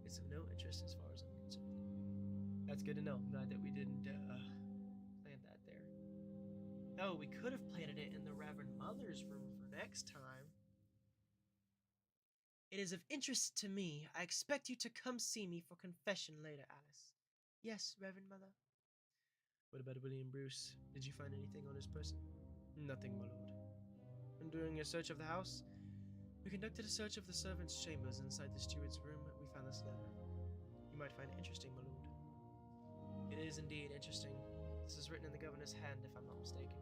It's of no interest as far as I'm concerned. That's good to know. I'm glad that we didn't plant that there. Oh, we could have planted it in the Reverend Mother's room for next time. It is of interest to me. I expect you to come see me for confession later, Alice. Yes, Reverend Mother. What about William Bruce? Did you find anything on his person? Nothing, my lord. And during your search of the house, we conducted a search of the servants' chambers inside the steward's room. We found this letter. You might find it interesting, my lord. It is indeed interesting. This is written in the governor's hand, if I'm not mistaken.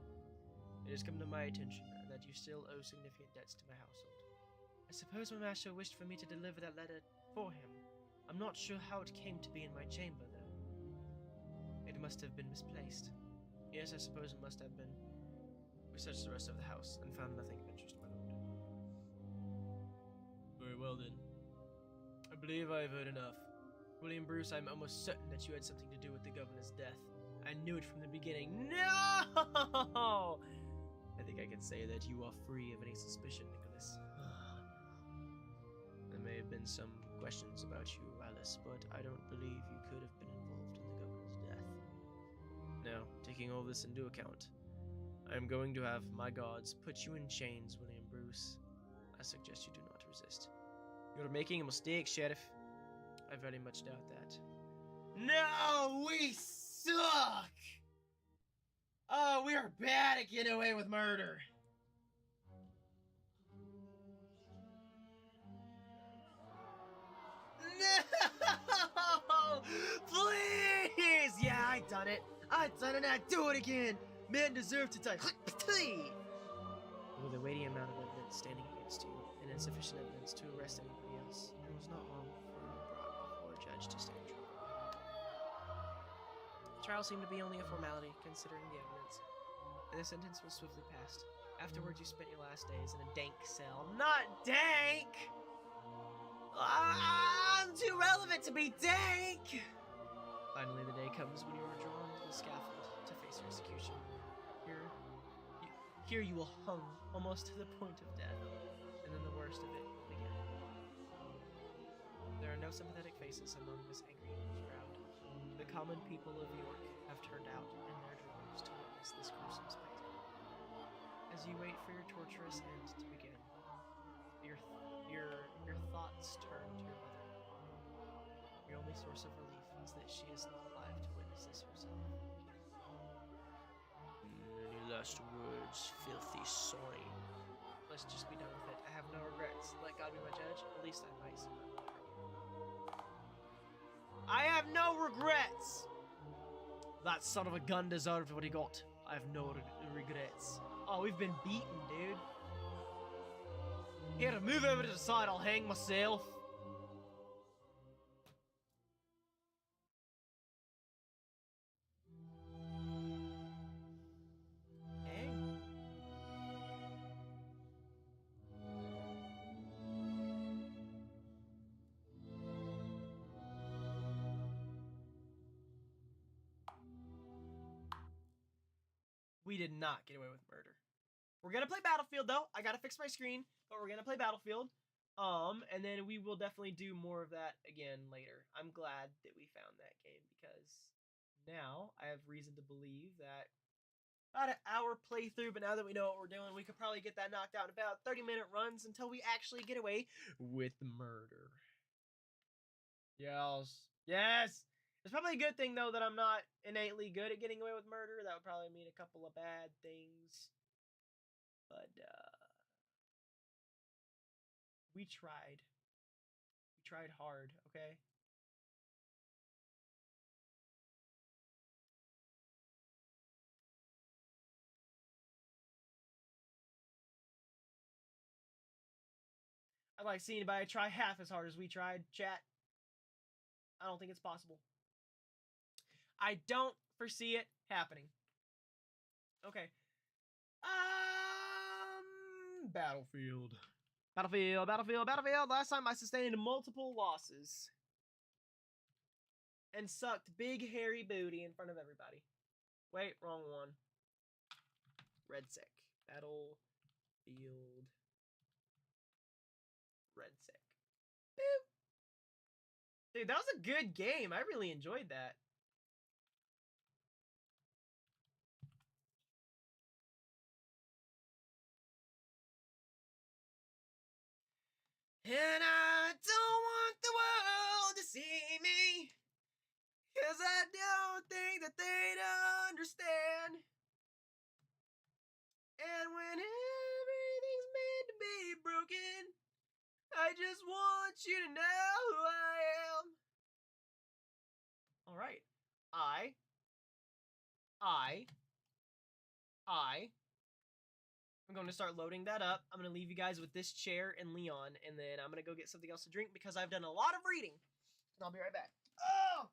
It has come to my attention that you still owe significant debts to my household. I suppose my master wished for me to deliver that letter for him. I'm not sure how it came to be in my chamber, though. It must have been misplaced. Yes, I suppose it must have been. We searched the rest of the house and found nothing of interest, my lord. Very well, then. I believe I have heard enough. William Bruce, I'm almost certain that you had something to do with the governor's death. I knew it from the beginning. No! I think I can say that you are free of any suspicion, Nicholas. There may have been some questions about you, Alice, but I don't believe you could have been involved in the governor's death. Now, taking all this into account, I am going to have my guards put you in chains, William Bruce. I suggest you do not resist. You're making a mistake, Sheriff. I very much doubt that. No, we suck! Oh, we are bad at getting away with murder. done it. I've done it, I'd do it again. Men deserve to die. With a weighty amount of evidence standing against you, and insufficient evidence to arrest anybody else, it was not long before you were brought before a judge to stand trial. The trial seemed to be only a formality, considering the evidence, and the sentence was swiftly passed. Afterwards, you spent your last days in a dank cell. Not dank! I'm too relevant to be dank! Finally, the day comes when you are drawn to the scaffold to face your execution. Here you will hung almost to the point of death, and then the worst of it will begin. There are no sympathetic faces among this angry English crowd. The common people of York have turned out in their droves to witness this gruesome spectacle. As you wait for your torturous end to begin, your thoughts turn to your mother. Your only source of relief is that she is not alive to witness this herself. Any last words, filthy swine? Let's just be done with it. I have no regrets. Let God be my judge. At least I might survive. I have no regrets! That son of a gun deserved what he got. I have no regrets. Oh, we've been beaten, dude. Here, move over to the side. I'll hang myself. Hang. We did not get away with murder. We're gonna play Battlefield though. I gotta fix my screen, but we're gonna play Battlefield. And then we will definitely do more of that again later. I'm glad that we found that game because now I have reason to believe that about an hour playthrough, but now that we know what we're doing, we could probably get that knocked out in about 30-minute runs until we actually get away with murder. Yes. Yes! It's probably a good thing, though, that I'm not innately good at getting away with murder. That would probably mean a couple of bad things. But, we tried. We tried hard, okay? I'd like to see anybody try half as hard as we tried, chat. I don't think it's possible. I don't foresee it happening. Okay. Battlefield. Battlefield. Last time I sustained multiple losses. And sucked big hairy booty in front of everybody. Wait, wrong one. Redsec. Battlefield. Redsec. Boop. Dude, that was a good game. I really enjoyed that. And I don't want the world to see me, 'cause I don't think that they'd understand. And when everything's meant to be broken, I just want you to know who I am. Alright. I'm going to start loading that up. I'm going to leave you guys with this chair and Leon, and then I'm going to go get something else to drink because I've done a lot of reading. And I'll be right back. Oh!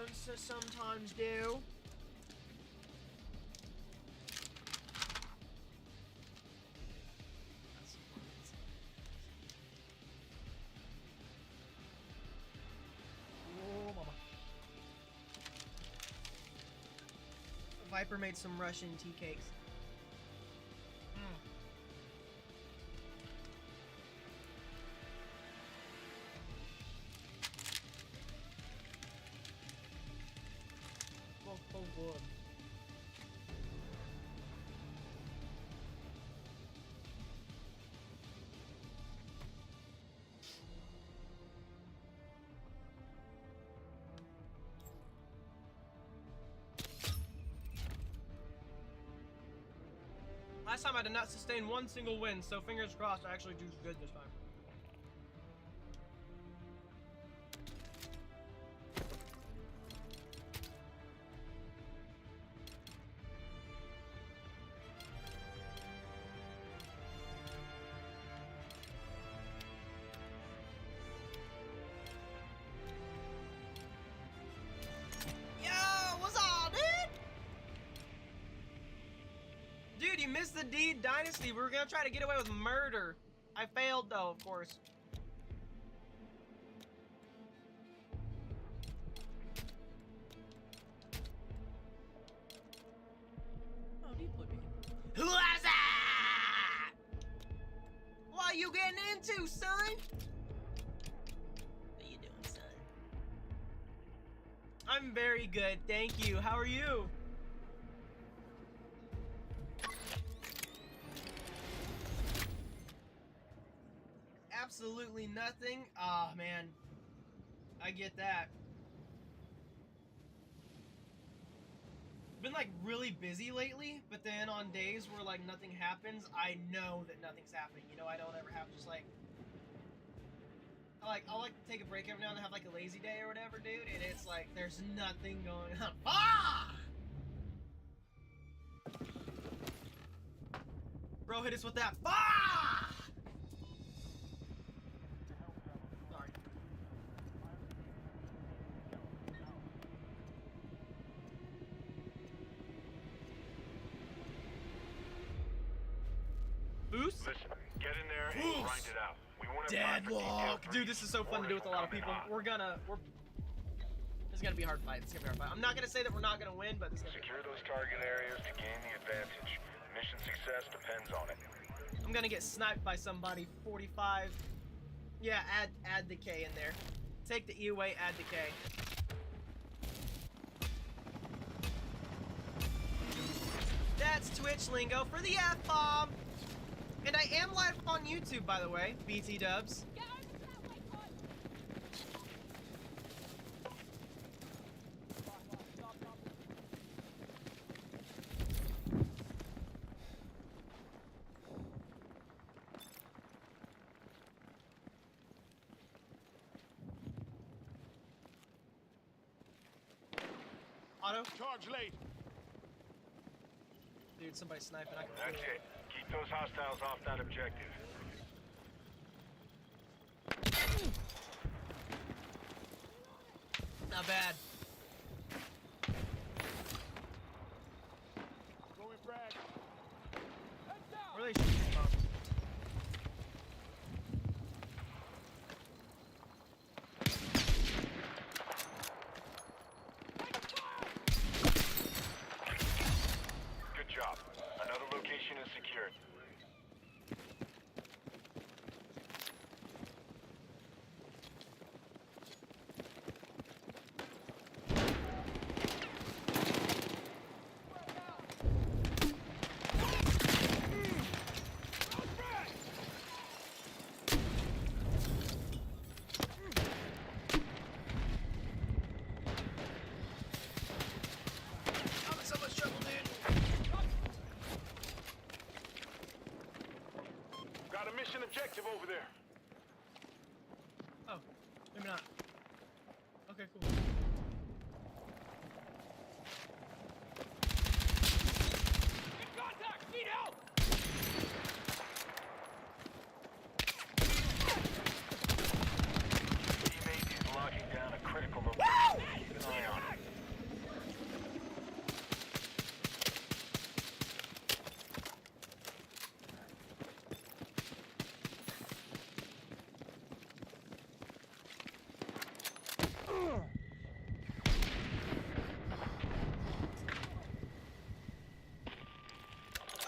monsters sometimes do. Oh, mama. Viper made some Russian tea cakes. Oh, good. Last time I did not sustain one single win, so fingers crossed I actually do good this time. Dude, you missed the Deed Dynasty. We were gonna try to get away with murder. I failed though, of course. Oh, you put me. What are you getting into, son? What you doing, son? I'm very good, thank you. How are you? Absolutely nothing. Ah, man. I get that. Been like really busy lately, but then on days where like nothing happens, I know that nothing's happening. You know, I don't ever have just like I'll like take a break every now and then, have like a lazy day or whatever, dude, and it's like there's nothing going on. Ah! Bro, hit us with that. Ah! Sorry. Boost? Listen, get in there and Boost. grind it out. We want to time for detailed Deadlock! Dude, briefs. this is so fun to do with a lot of people. Orders will come in hot. This is gonna be a hard fight. It's gonna be a hard fight. I'm not gonna say that we're not gonna win, but this is gonna be Secure those target areas to gain the advantage. Mission success depends on it. I'm gonna get sniped by somebody. 45. Yeah, add the K in there. Take the E away, add the K. That's Twitch lingo for the F-bomb! And I am live on YouTube, by the way, BT dubs. Auto? Charge late. Dude, somebody's sniping. I can That's feel it. Keep those hostiles off that objective. Not bad. Going frag. Where are they shooting from? Good job. Another location is secured. I'm in so much trouble, dude. Got a mission objective over there. Oh, maybe not. Okay, cool. Contact! Need help! Teammate is locking down a critical location. Keep an eye on it.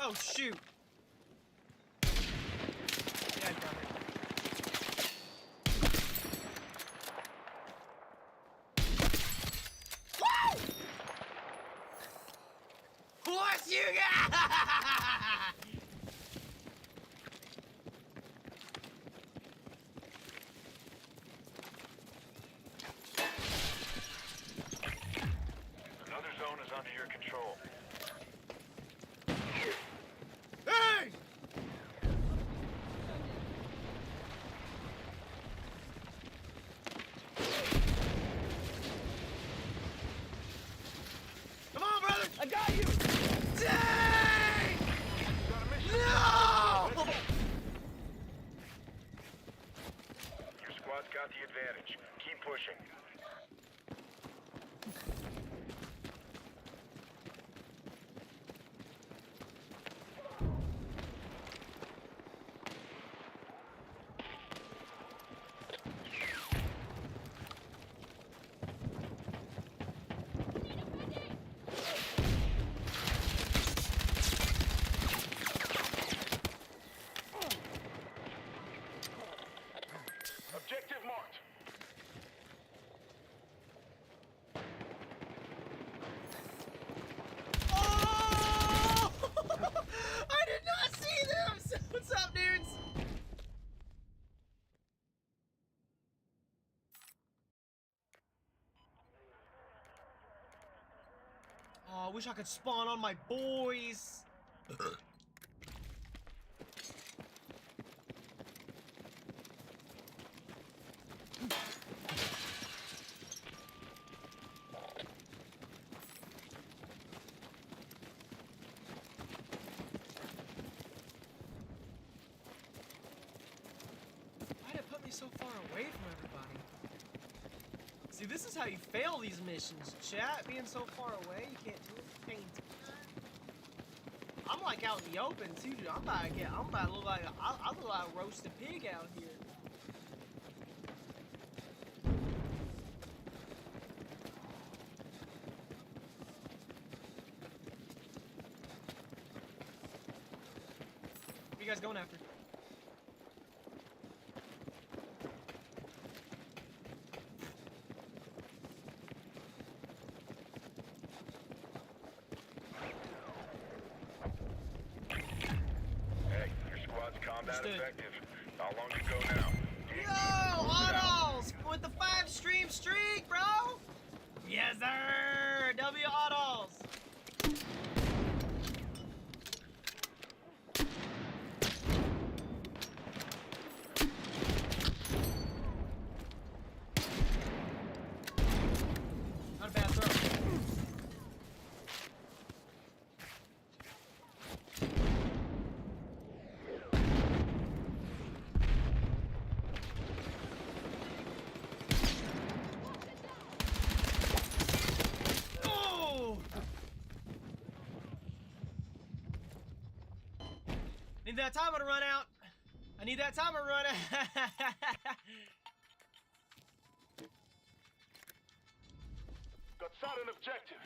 Oh, shoot. Yeah, damn it. Woo! What you got? Another zone is under your control. Hey! Come on, brother! I got you! Dang! No! Your squad's got the advantage. Keep pushing. Objective marked. Oh! I did not see them! What's up, dudes? Oh, I wish I could spawn on my boys. Why'd it put me so far away from everybody? See, this is how you fail these missions, chat. Being so far away, you can't do it. Pain. I'm like out in the open too, dude. I'm about to look like I look like a roasted pig out here. What are you guys going after? Hey, your squad's combat Understood. effective. How long to go now? Yo, Autos with the 5-stream streak, bro. Yes, sir. W Autos. Not a bad throw. Oh! Need that timer to run out. I need that timer to run out. Got sight on objective.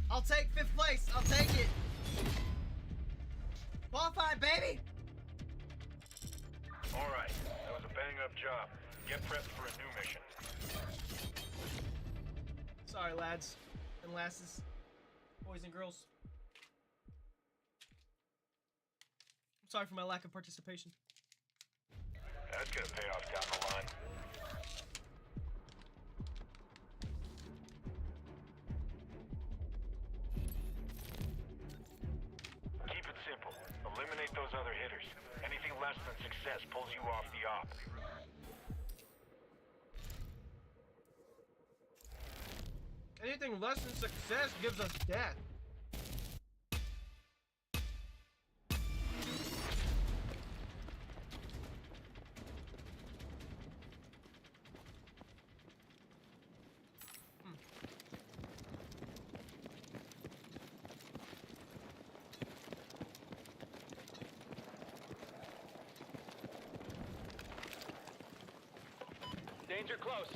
I'll take 5th place. I'll take it. Qualified, baby. All right, that was a bang-up job. Get prepped for a new mission. Sorry, lads and lasses, boys and girls. I'm sorry for my lack of participation. That's gonna pay off down the line. Keep it simple. Eliminate those other hitters. Anything less than success pulls you off the op. Anything less than success gives us death. Danger close.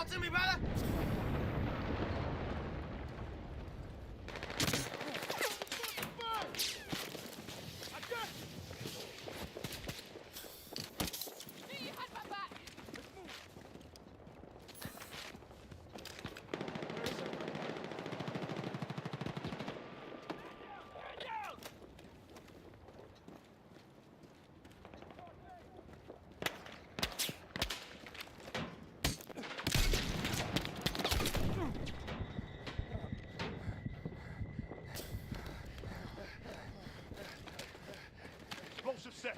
Talk to me, brother! Explosive set.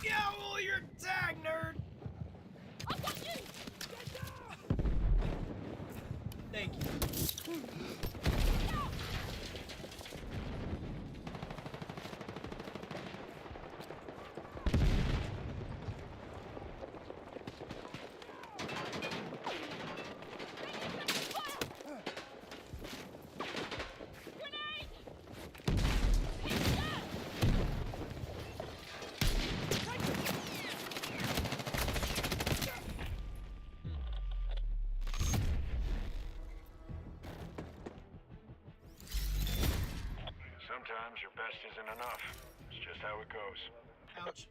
Yeah, well, you're tag, nerd! Thank you. Sometimes your best isn't enough. It's just how it goes. Ouch.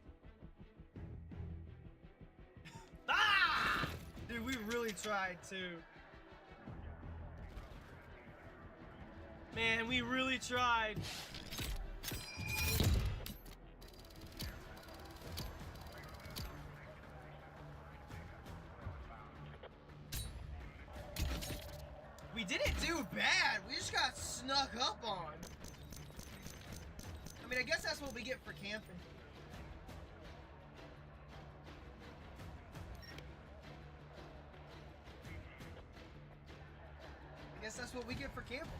Ah! Dude, we really tried to. Man, we really tried. We didn't do bad. We just got snuck up on. I mean, I guess that's what we get for camping. I guess that's what we get for camping.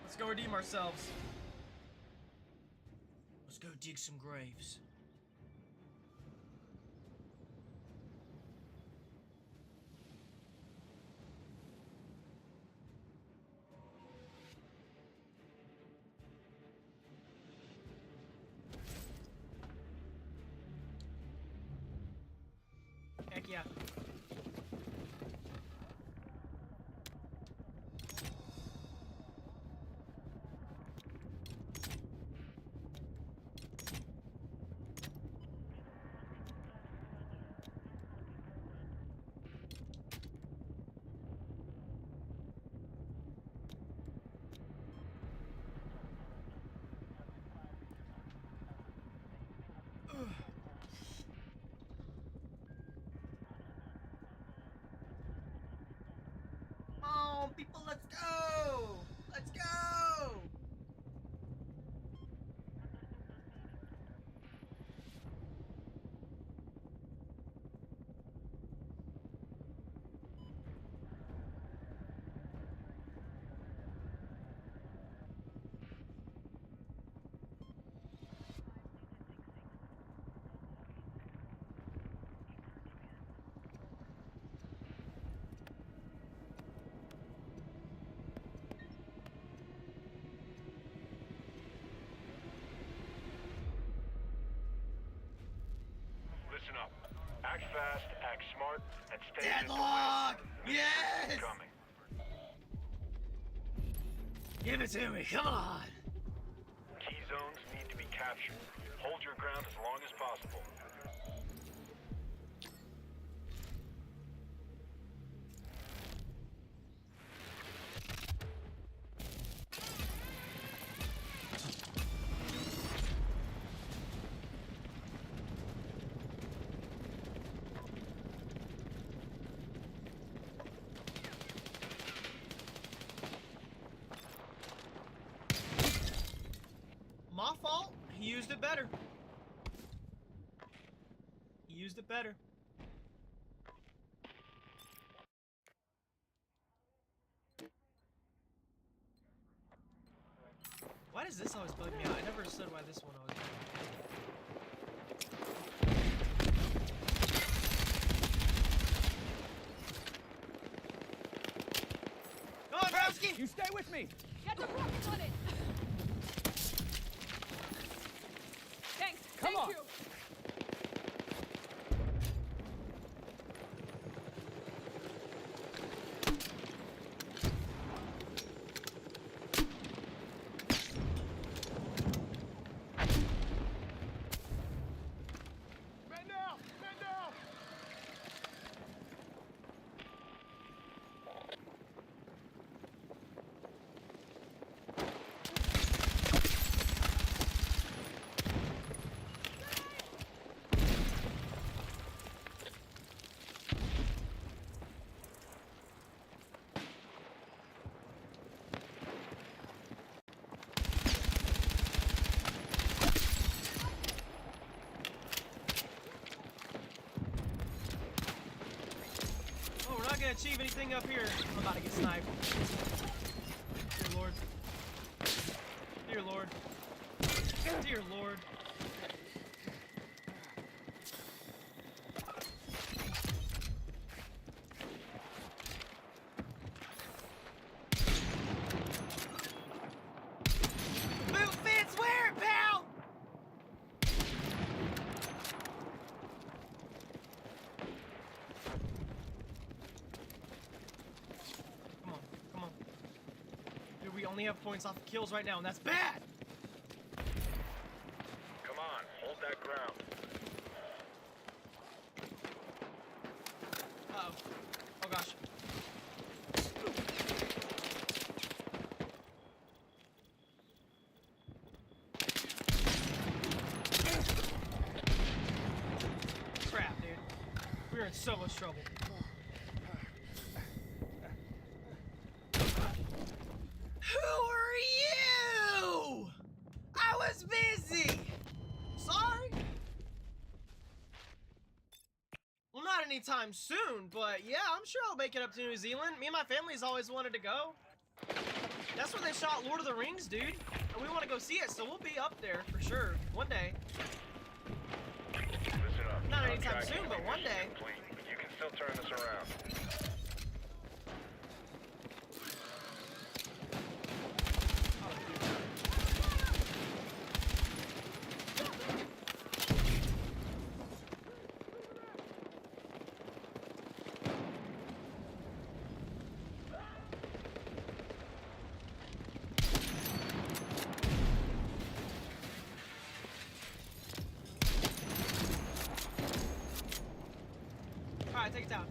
Let's go redeem ourselves. Let's go dig some graves. Heck yeah. Come on, people, let's go! Let's go! Listen up. Act fast, act smart, and stay in the Deadlock! win. Yes! Coming. Give it to me, come on! Key zones need to be captured. Hold your ground as long as possible. My fault. He used it better. He used it better. Why does this always bug me out? I never understood why this one always bugged me. Come on, Browski! You stay with me! Get the rockets on it! Thanks. Come Thank on. you. Men down! Men down! Oh, we're not gonna achieve anything up here. I'm about to get sniped. Dear Lord. Dear Lord. Dear Lord. Boot fits where, pal? Come on, come on. Dude, we only have points off of kills right now, and that's bad! Come on, hold that ground. Uh-oh. Oh gosh. Crap, dude. We're in so much trouble. Who are you? I was busy. Sorry? Well, not anytime soon, but yeah, I'm sure I'll make it up to New Zealand. Me and my family's always wanted to go. That's where they shot Lord of the Rings, dude. And we want to go see it, so we'll be up there for sure. One day. Listen up. Not anytime Contract soon, but one mission day. complete. You can still turn this around. Alright, take it down.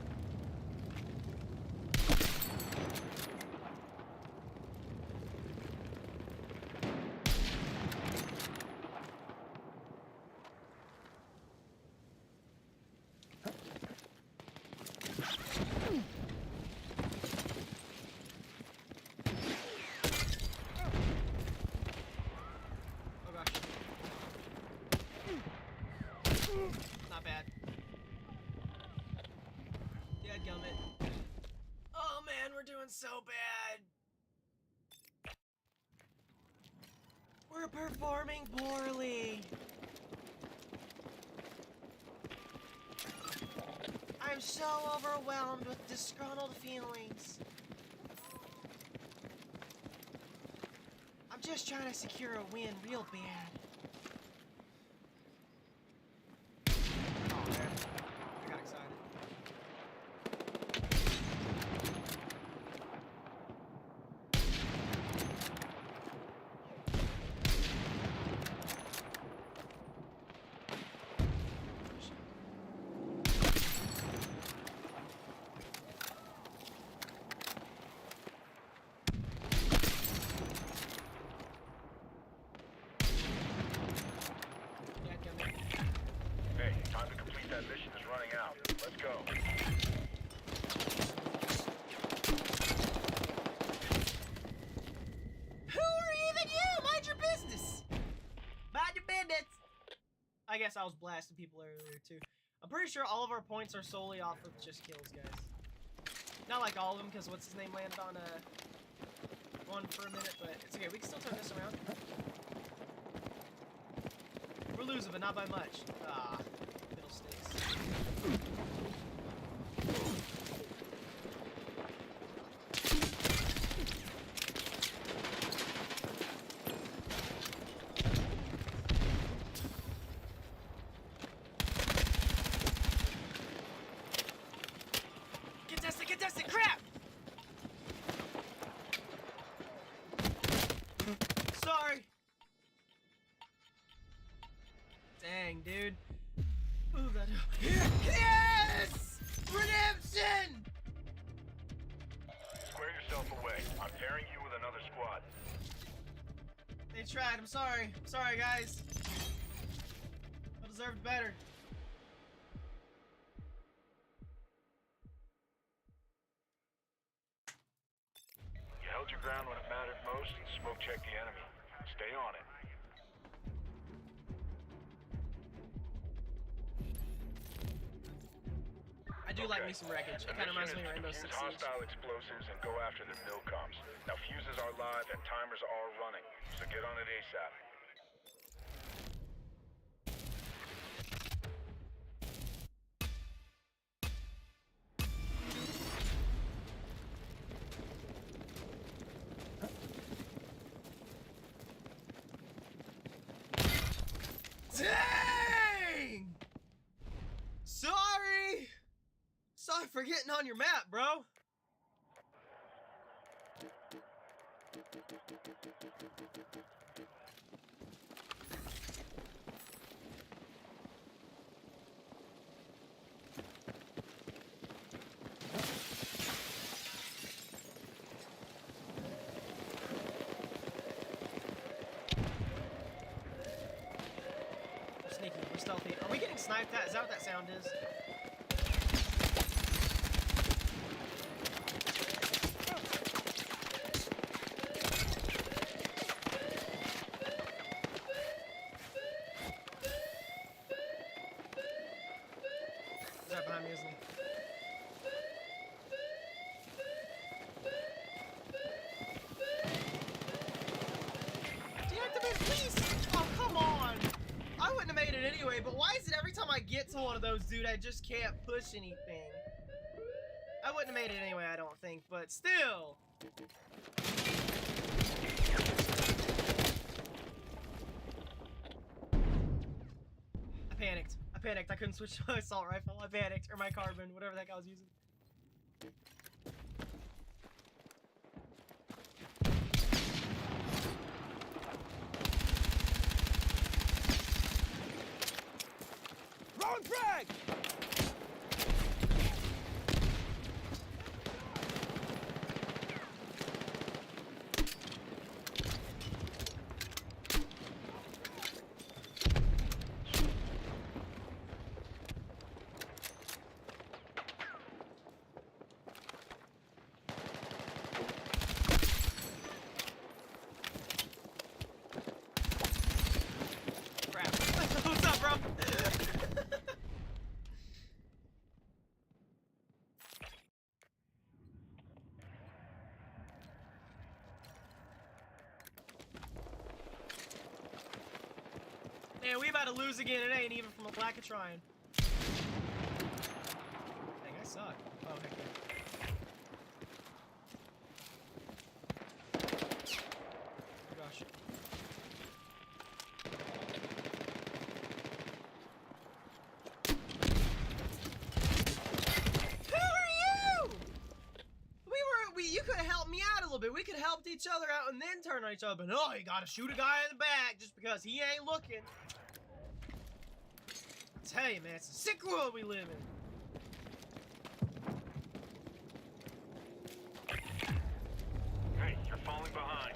Oh gosh. Not bad. Dadgummit. Oh man, we're doing so bad. We're performing poorly. I'm so overwhelmed with disgruntled feelings. I'm just trying to secure a win real bad. Oh man, I got excited. Dadgummit. Hey, time to complete that mission is running out. Let's go. Who are even you? Mind your business. Mind your business. I guess I was blasting people earlier too. I'm pretty sure all of our points are solely off of just kills, guys. Not like all of them, because what's his name landed on on for a minute, but it's okay. We can still turn this around. We're losing, but not by much. Ah, fiddlesticks. Contested, crap! Sorry. Dang, dude. Move that up. Yes! Redemption! Square yourself away. I'm pairing you with another squad. They tried. I'm sorry. I'm sorry, guys. I deserved better. You held your ground when it mattered most and smoke checked the enemy. Stay on it. I do like me some wreckage. It kind of reminds me of Rainbow Use Six Siege. hostile explosives and go after the milcoms. Now fuses are live and timers are running, so get on it ASAP. Dang! Sorry! Sorry for getting on your map, bro. We're sneaky, we're stealthy. Are we getting sniped at? Is that what that sound is? Is that behind me, isn't he? Deactivate, please! Oh, come on! I wouldn't have made it anyway, but why is it every time I get to one of those, dude, I just can't push anything? I wouldn't have made it anyway, I don't think, but still! I panicked. I panicked. I couldn't switch to my assault rifle. I panicked. Or my carbine, whatever the heck I was using. Throwing frag! Crap. What's up, bro? Man, we about to lose again. It ain't even from a lack of trying. Dang, I suck. Oh, heck yeah. Oh, gosh. Who are you? You could have helped me out a little bit. We could have helped each other out and then turn on each other. But no, you gotta shoot a guy in the back just because he ain't looking. I tell you, man, it's a sick world we live in. Hey, you're falling behind.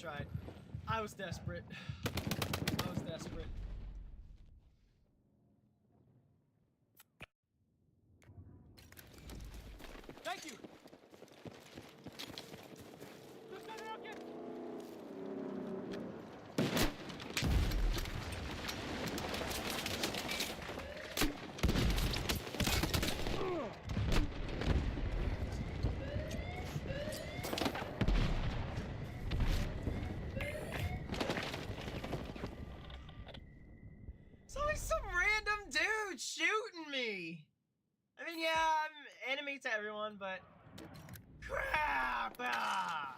tried. I was desperate. I was desperate. Thank you. It's always some random dude shooting me. I mean, yeah, I'm enemy to everyone, but crap! Ah.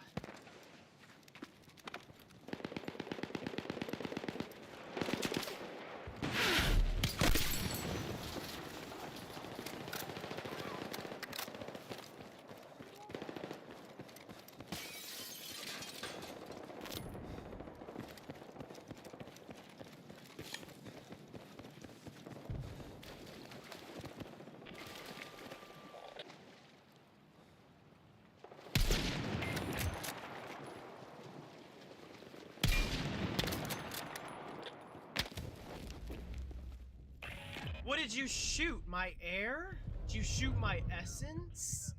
What did you shoot? My air? Did you shoot my essence?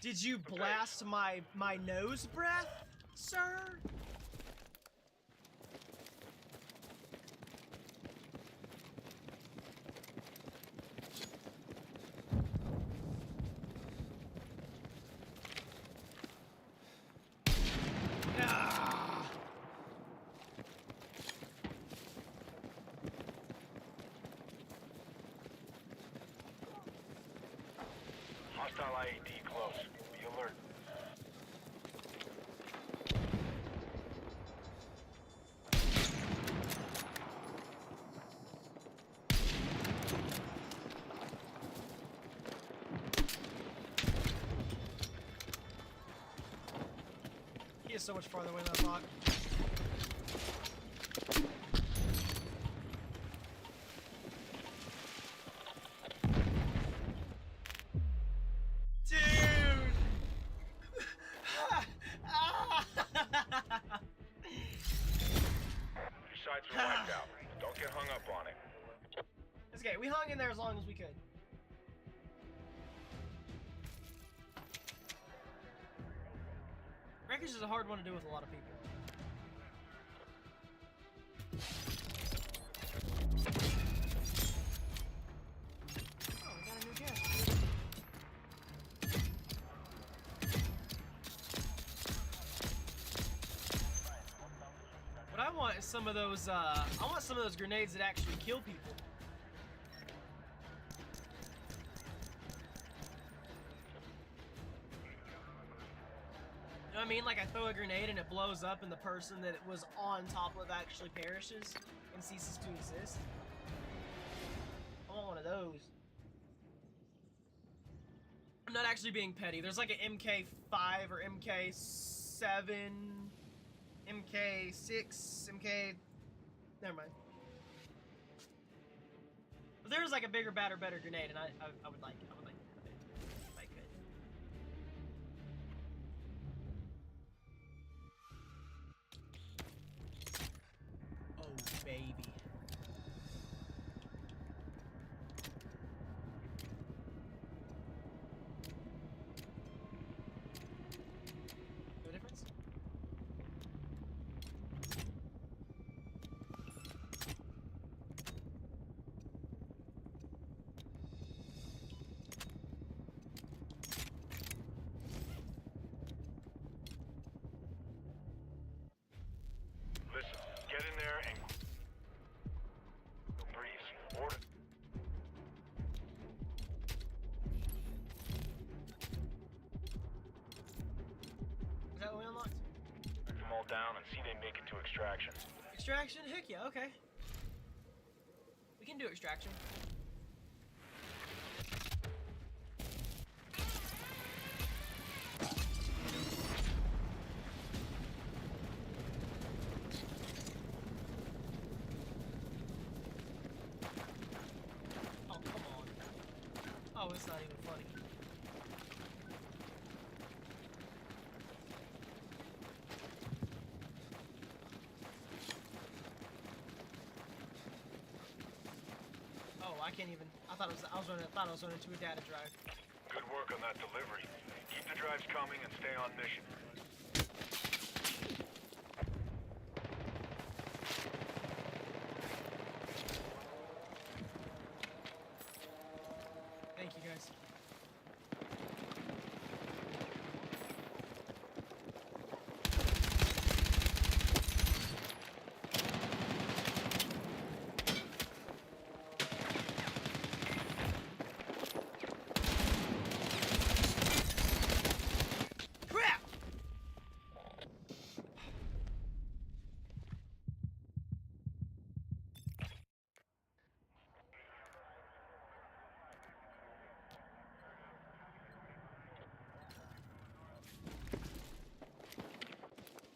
Did you blast my nose breath, sir? Ah. Hostile IED close. Be alert. He is so much farther away than I thought. Dude! Your sides are wiped out. Don't get hung up on it. It's okay, we hung in there as long as we could. Wreckage is a hard one to do with a lot of people. Oh, we got a new guest. What I want is some of those, I want some of those grenades that actually kill people. You know what I mean? Like I throw a grenade and it blows up and the person that it was on top of actually perishes and ceases to exist. I want one of those. I'm not actually being petty. There's like an MK5 or MK7, MK6, MK... Never mind. But there's like a bigger, badder, better grenade and I would like it. I would like it if I could. Oh, baby. No difference? Listen, get in there and breathe. Order. Is that what we unlocked? Knock them all down and see they make it to extraction. Extraction? Heck yeah, okay. We can do extraction. Oh, come on. Oh, it's not even funny. I can't even. I thought I was running to a data drive. Good work on that delivery. Keep the drives coming and stay on mission. Thank you guys. Crap!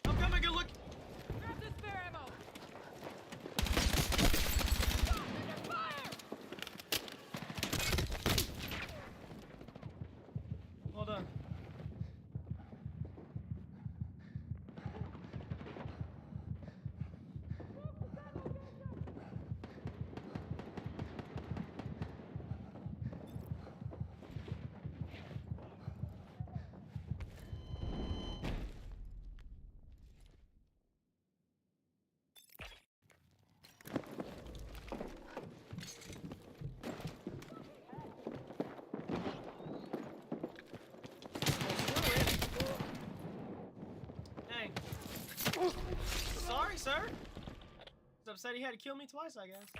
I'm coming. Good look. Grab the spare ammo. Under fire! Well done. Dang. Sorry, sir. He's upset he had to kill me twice, I guess.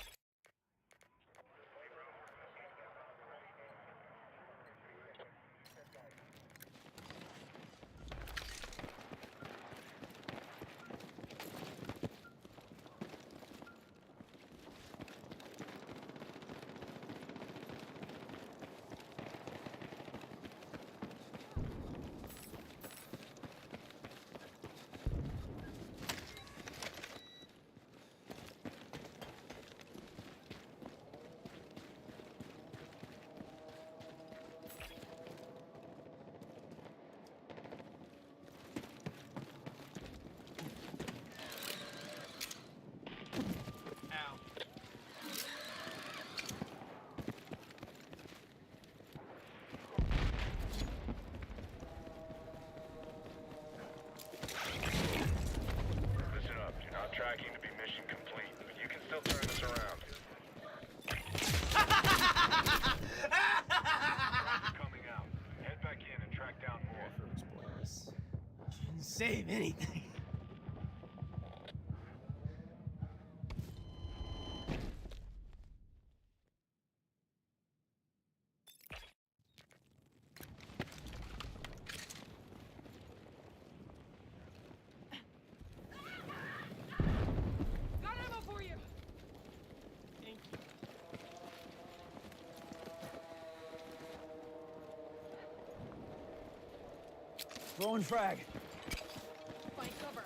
Ow. Listen up. You're not tracking to be mission complete, but you can still turn this around. Coming out. Head back in and track down more. Spoilers. Didn't save anything. Got ammo for you. Thank you. Throwing frag. Find cover.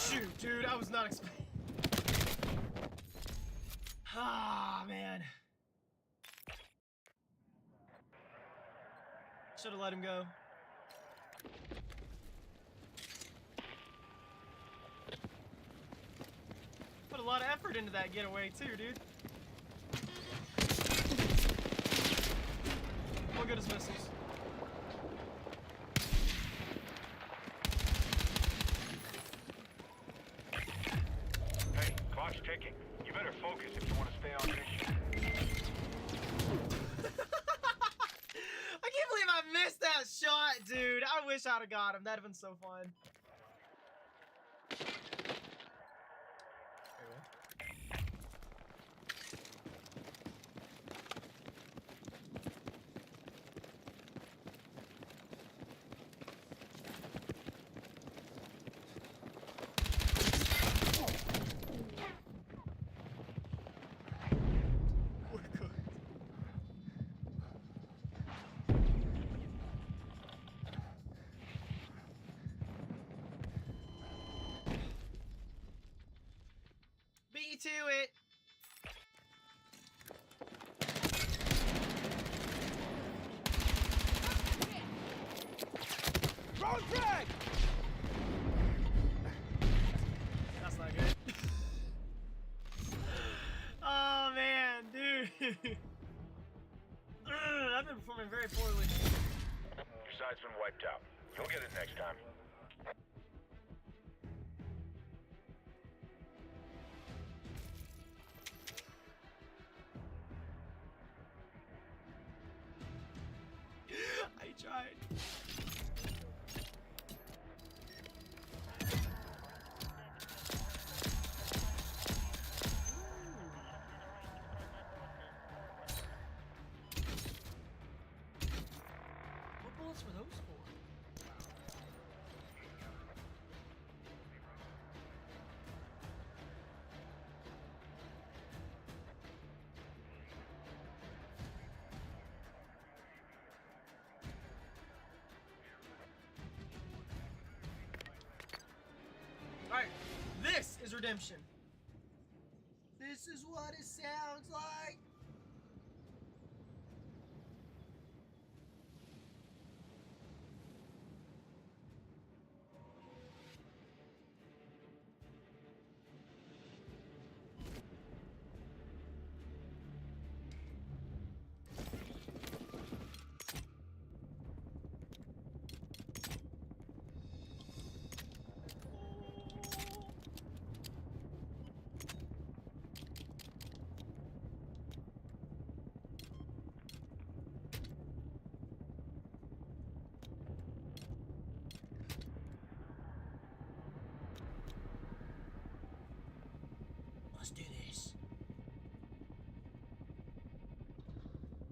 Shoot, dude, I was not expecting. Ah, man. Should have let him go. Put a lot of effort into that getaway, too, dude. What good as missiles? Hey, clock's ticking. You better focus if you want to stay on mission. I can't believe I missed that shot, dude. I wish I'd have got him. That'd have been so fun. Very well. me to it. Throwing frag! That's not good. Oh man, dude. I've been performing very poorly. Your side's been wiped out. You'll get it next time. I tried. What bullets were those for? Alright, this is redemption. This is what it sounds like. Let's do this.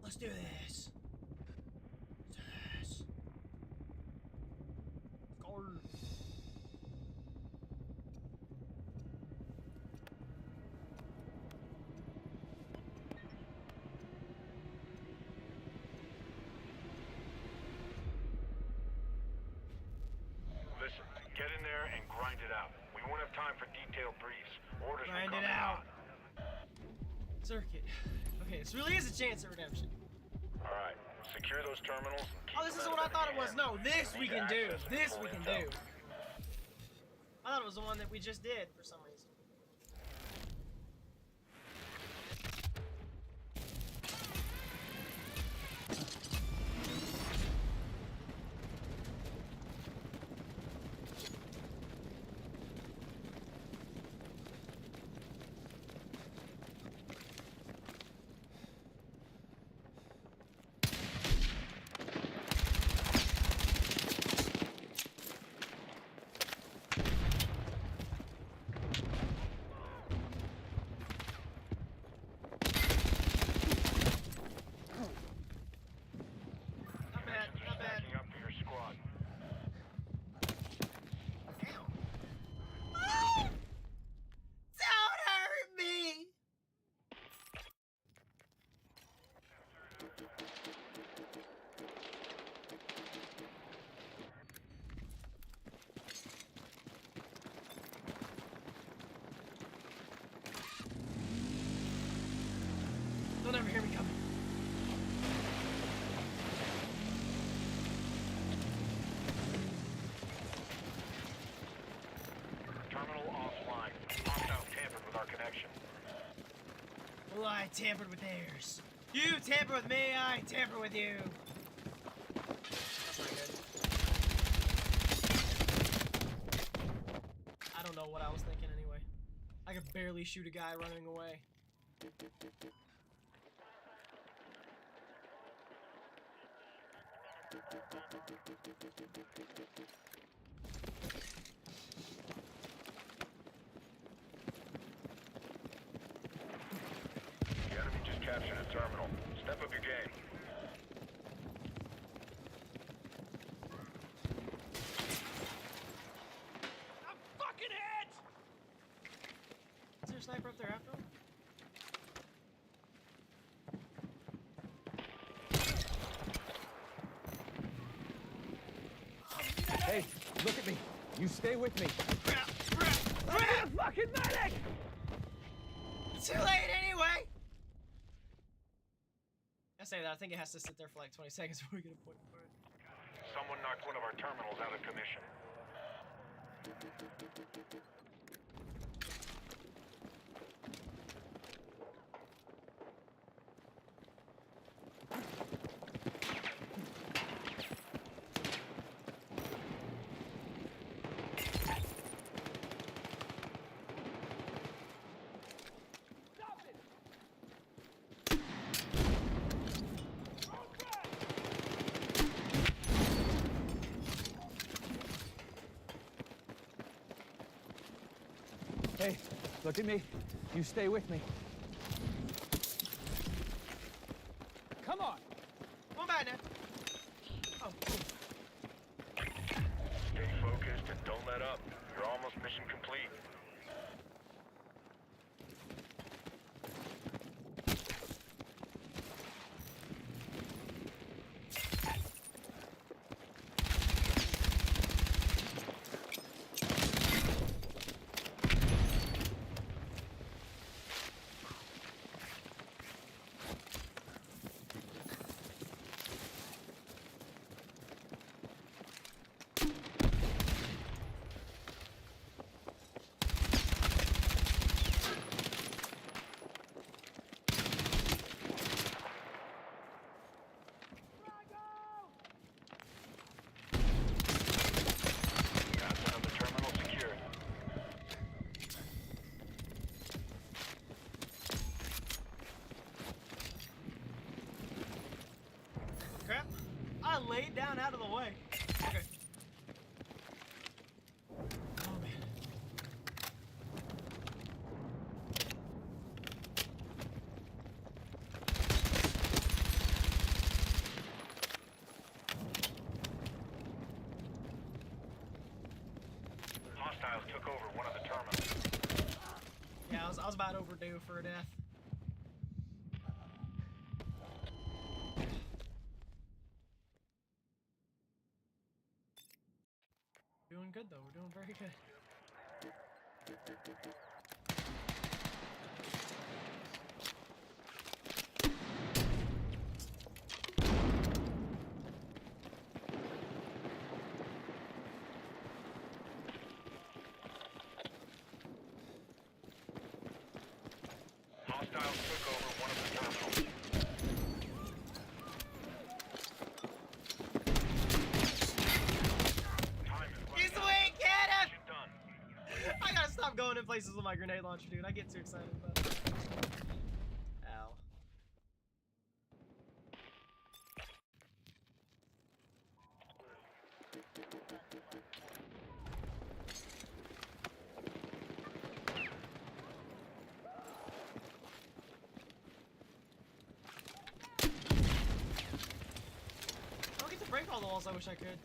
Let's do this. Yes. Go. Listen, get in there and grind it out. We won't have time for detailed briefs. Orders Grind will it come out. Circuit. Okay, this really is a chance at redemption. Alright, secure those terminals. And keep Oh, this them is out what I of thought it enemy was. hands. No, this You'll we need can do. access to This full we can intel. do. I thought it was the one that we just did for some reason. Not bad, not bad. Stacking up for your squad. Oh! Don't hurt me! Don't ever hear me coming. Terminal offline. Hostile tampered with our connection. Well, I tampered with theirs. You tamper with me, I tamper with you. That's not good. I don't know what I was thinking anyway. I could barely shoot a guy running away. The enemy just captured a terminal. Step up your game. I'm fucking hit! Is there a sniper up there after all? Hey, look at me. You stay with me. Crap, crap, crap! Fucking medic! Too late anyway! I say that, I think it has to sit there for like 20 seconds before we get a point for it. Someone knocked one of our terminals out of commission. Hey, look at me. You stay with me. Come on. Come on back now. Oh, cool. Stay focused and don't let up. You're almost mission complete. That's another terminal secured. Crap. I laid down out of the way. Okay. Oh man. Hostiles took over one of the terminals. Yeah, I was about overdue for a death. Doing good though, we're doing very good. Hostiles took over one of the terminals. Time is running He's out. weak, get him! Mission done. I gotta stop going in places with my grenade launcher, dude. I get too excited about it. Ow. I don't get to break all the walls I wish I could.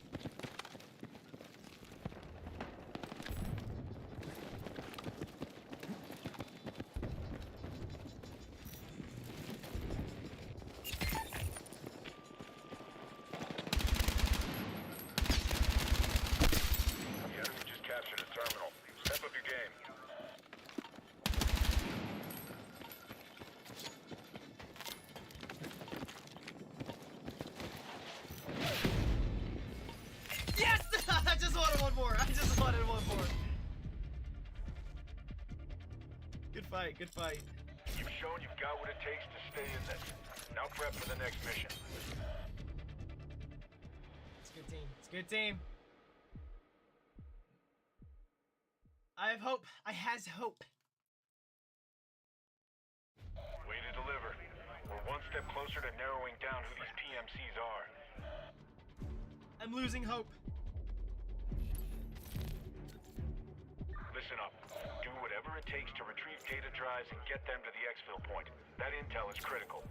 The enemy just captured a terminal. Step up your game. Yes! I just wanted one more. I just wanted one more. Good fight, good fight. You've shown you've got what it takes to stay in this. Now prep for the next mission. It's a good team. It's a good team. I have hope. I has hope. Way to deliver. We're one step closer to narrowing down who these PMCs are. I'm losing hope. Listen up. Do whatever it takes to retrieve data drives and get them to the exfil point. That intel is critical.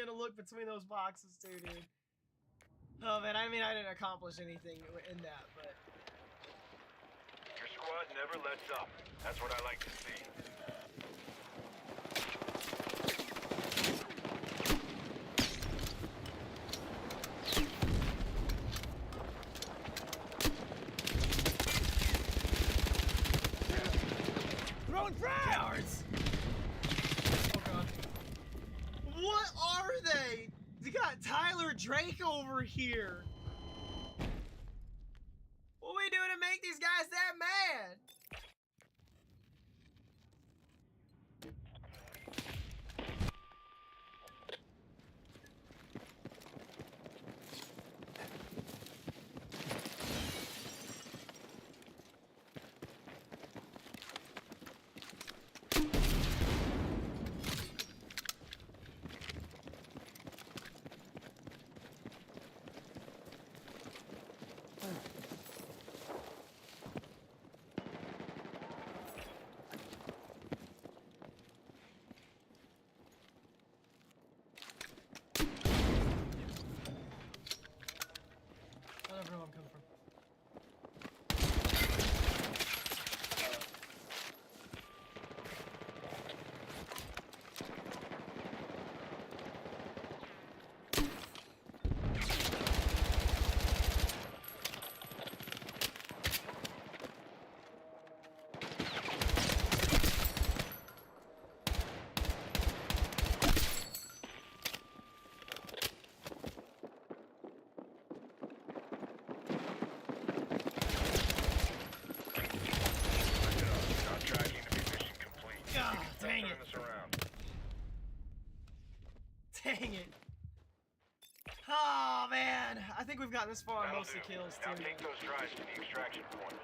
gonna look between those boxes too, dude. Oh man, I mean I didn't accomplish anything in that, but Your squad never lets up. That's what I like to see. Throwing frag! cowards! Oh god. What are they? They got Tyler Drake over here. What are we doing to make these guys that mad? Whatever I'm coming from. Not tracking to be mission complete. Ah, You can start dang turning it. this around. Dang it. Oh man, I think we've gotten this far on That'll most of the do. kills Now too. take those drives to the extraction point.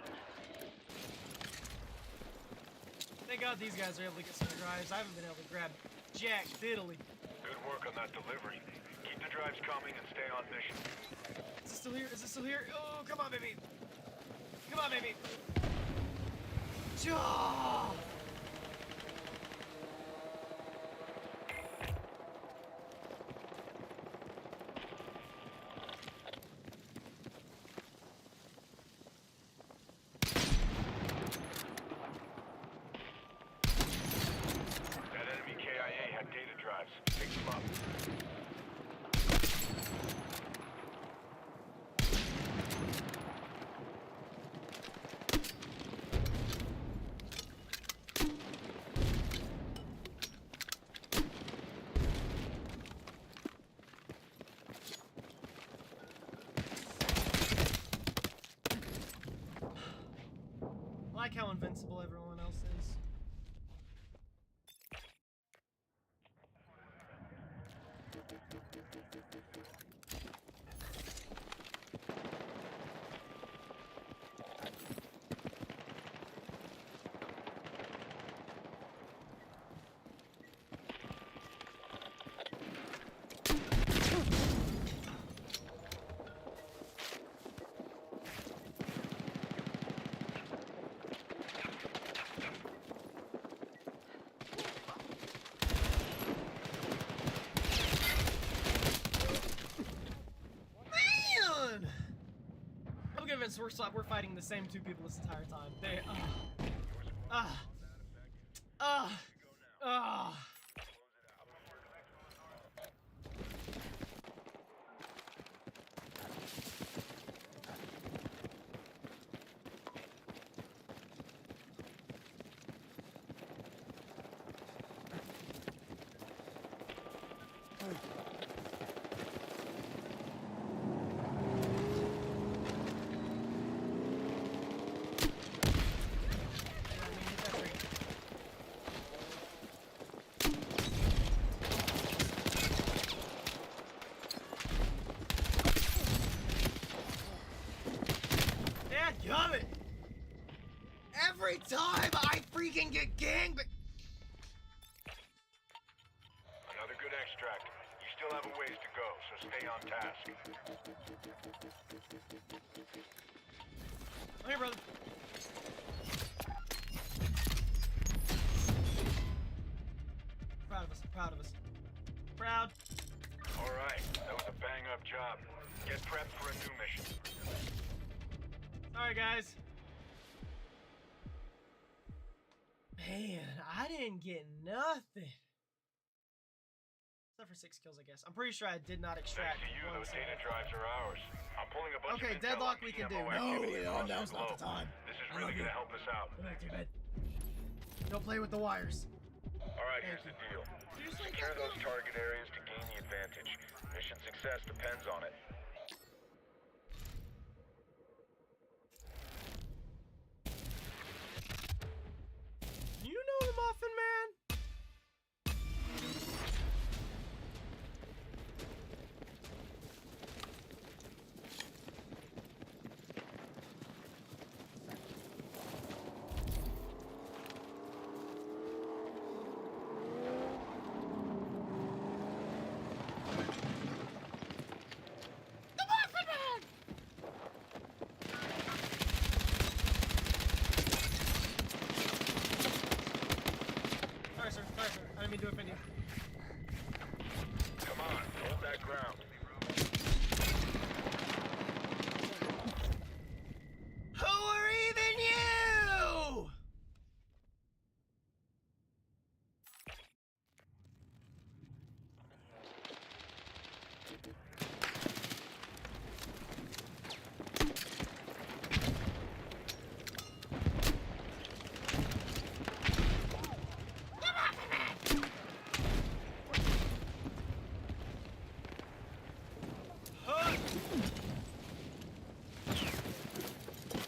Thank God these guys are able to get some drives. I haven't been able to grab jack diddly. Good work on that delivery. Keep the drives coming and stay on mission. Is it still here? Is it still here? Oh, come on, baby. Come on, baby. Jaw! That enemy KIA had data drives. Pick them up. I like how invincible everyone else is. Man! I'm convinced we're fighting the same two people this entire time. They, Dadgummit! Every time I freaking get gangbanged. Another good extract. You still have a ways to go, so stay on task. Hey, brother. Proud of us. Proud of us. Proud. Get prepped for a new mission. Alright, guys. Man, I didn't get nothing. Except for 6 kills, I guess. I'm pretty sure I did not extract. Thanks to you, one those single- data drives are ours. I'm pulling a bunch Okay, of intel deadlock on we can do. PMO No, activity Leon, across now's the not the globe. time. This is I really love gonna you. help us out. Go back to your bed. Don't play with the wires. Alright, here's the deal. Secure those target areas to gain the advantage. Mission success depends on it. You know the Muffin Man? Sorry, sir. Sorry, sir. I didn't mean to offend you. Come on, hold that ground. Who are even you?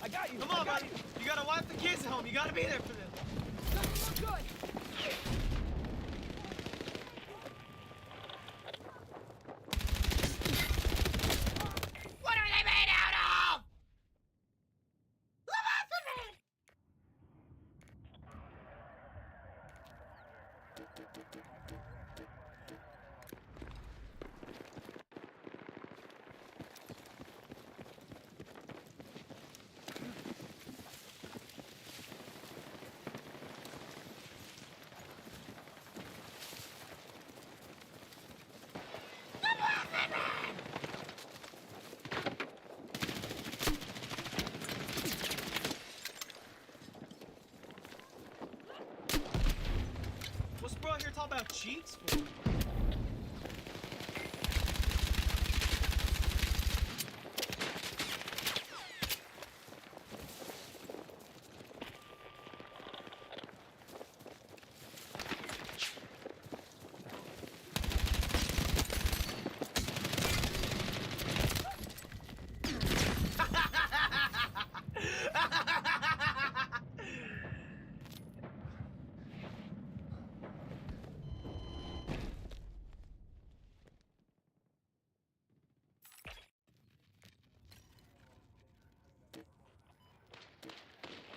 I got you. Come I on, got buddy. You gotta wipe the kids at home. You gotta be there for them. Doesn't look good. What are they made out of? The Muffin Man! What's bro here talking about cheats for?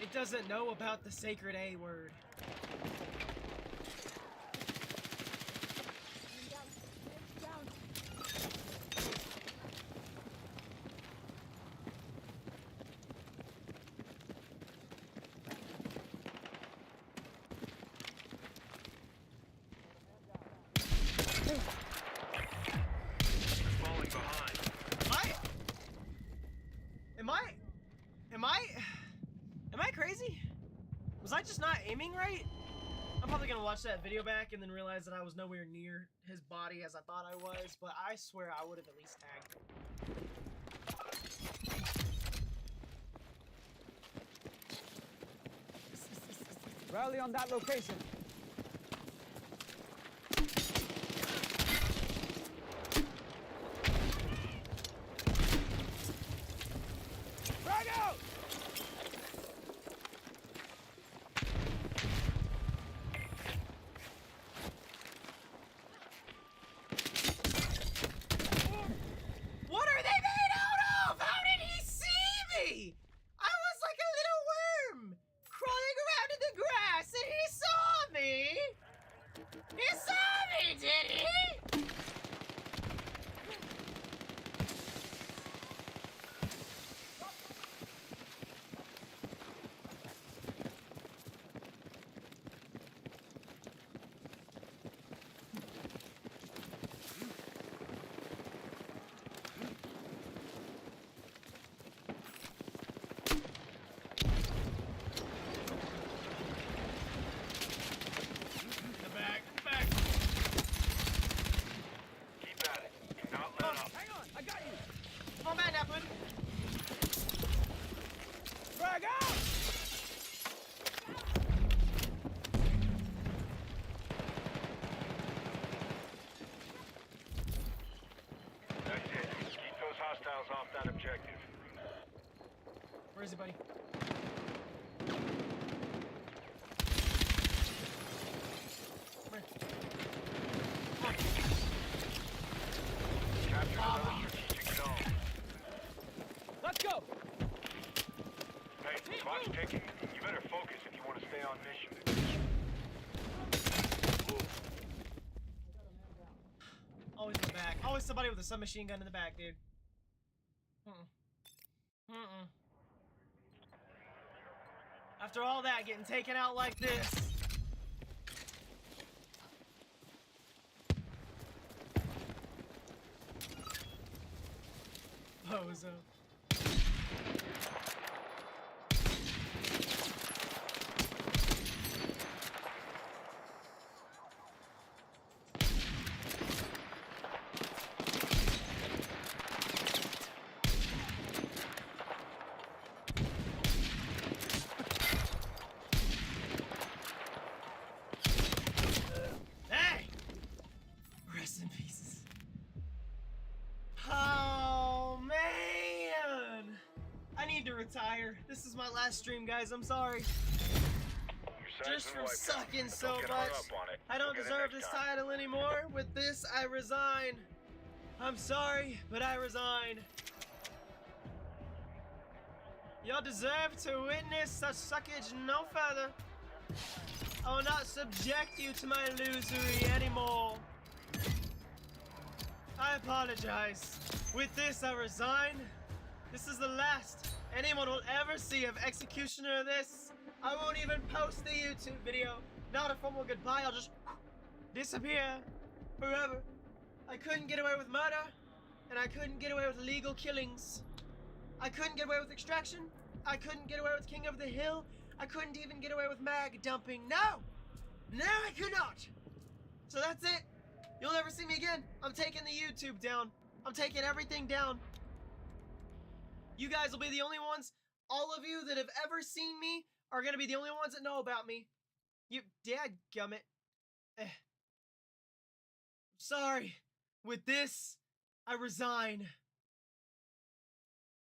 It doesn't know about the sacred A word. Falling behind. Am I crazy? Was I just not aiming right? I'm probably gonna watch that video back and then realize that I was nowhere near his body as I thought I was, but I swear I would have at least tagged. Rally on that location. Frag out! What are they made out of? How did he see me? I was like a little worm crawling around in the grass and he saw me. Where is he, buddy? Come here. Come on. Capture another strategic zone. Let's go! Hey, clock's ticking. You better focus if you want to stay on mission. Always in the back. Always somebody with a submachine gun in the back, dude. After all that, getting taken out like this. Bozo. Hey! Rest in pieces. Oh, man! I need to retire. This is my last stream, guys. I'm sorry. Your Just side's been from wiped out. sucking Don't so get hung much. up on it. I don't We'll get it deserve next this time. title anymore. With this, I resign. I'm sorry, but I resign. Y'all deserve to witness such suckage no further. I will not subject you to my illusory anymore. I apologize. With this, I resign. This is the last anyone will ever see of Executioner this. I won't even post the YouTube video. Not a formal goodbye, I'll just disappear forever. I couldn't get away with murder, and I couldn't get away with illegal killings. I couldn't get away with extraction. I couldn't get away with King of the Hill. I couldn't even get away with mag dumping. No! No, I could not! So that's it. You'll never see me again. I'm taking the YouTube down. I'm taking everything down. You guys will be the only ones, all of you that have ever seen me are gonna be the only ones that know about me. You dadgummit. Sorry. With this, I resign.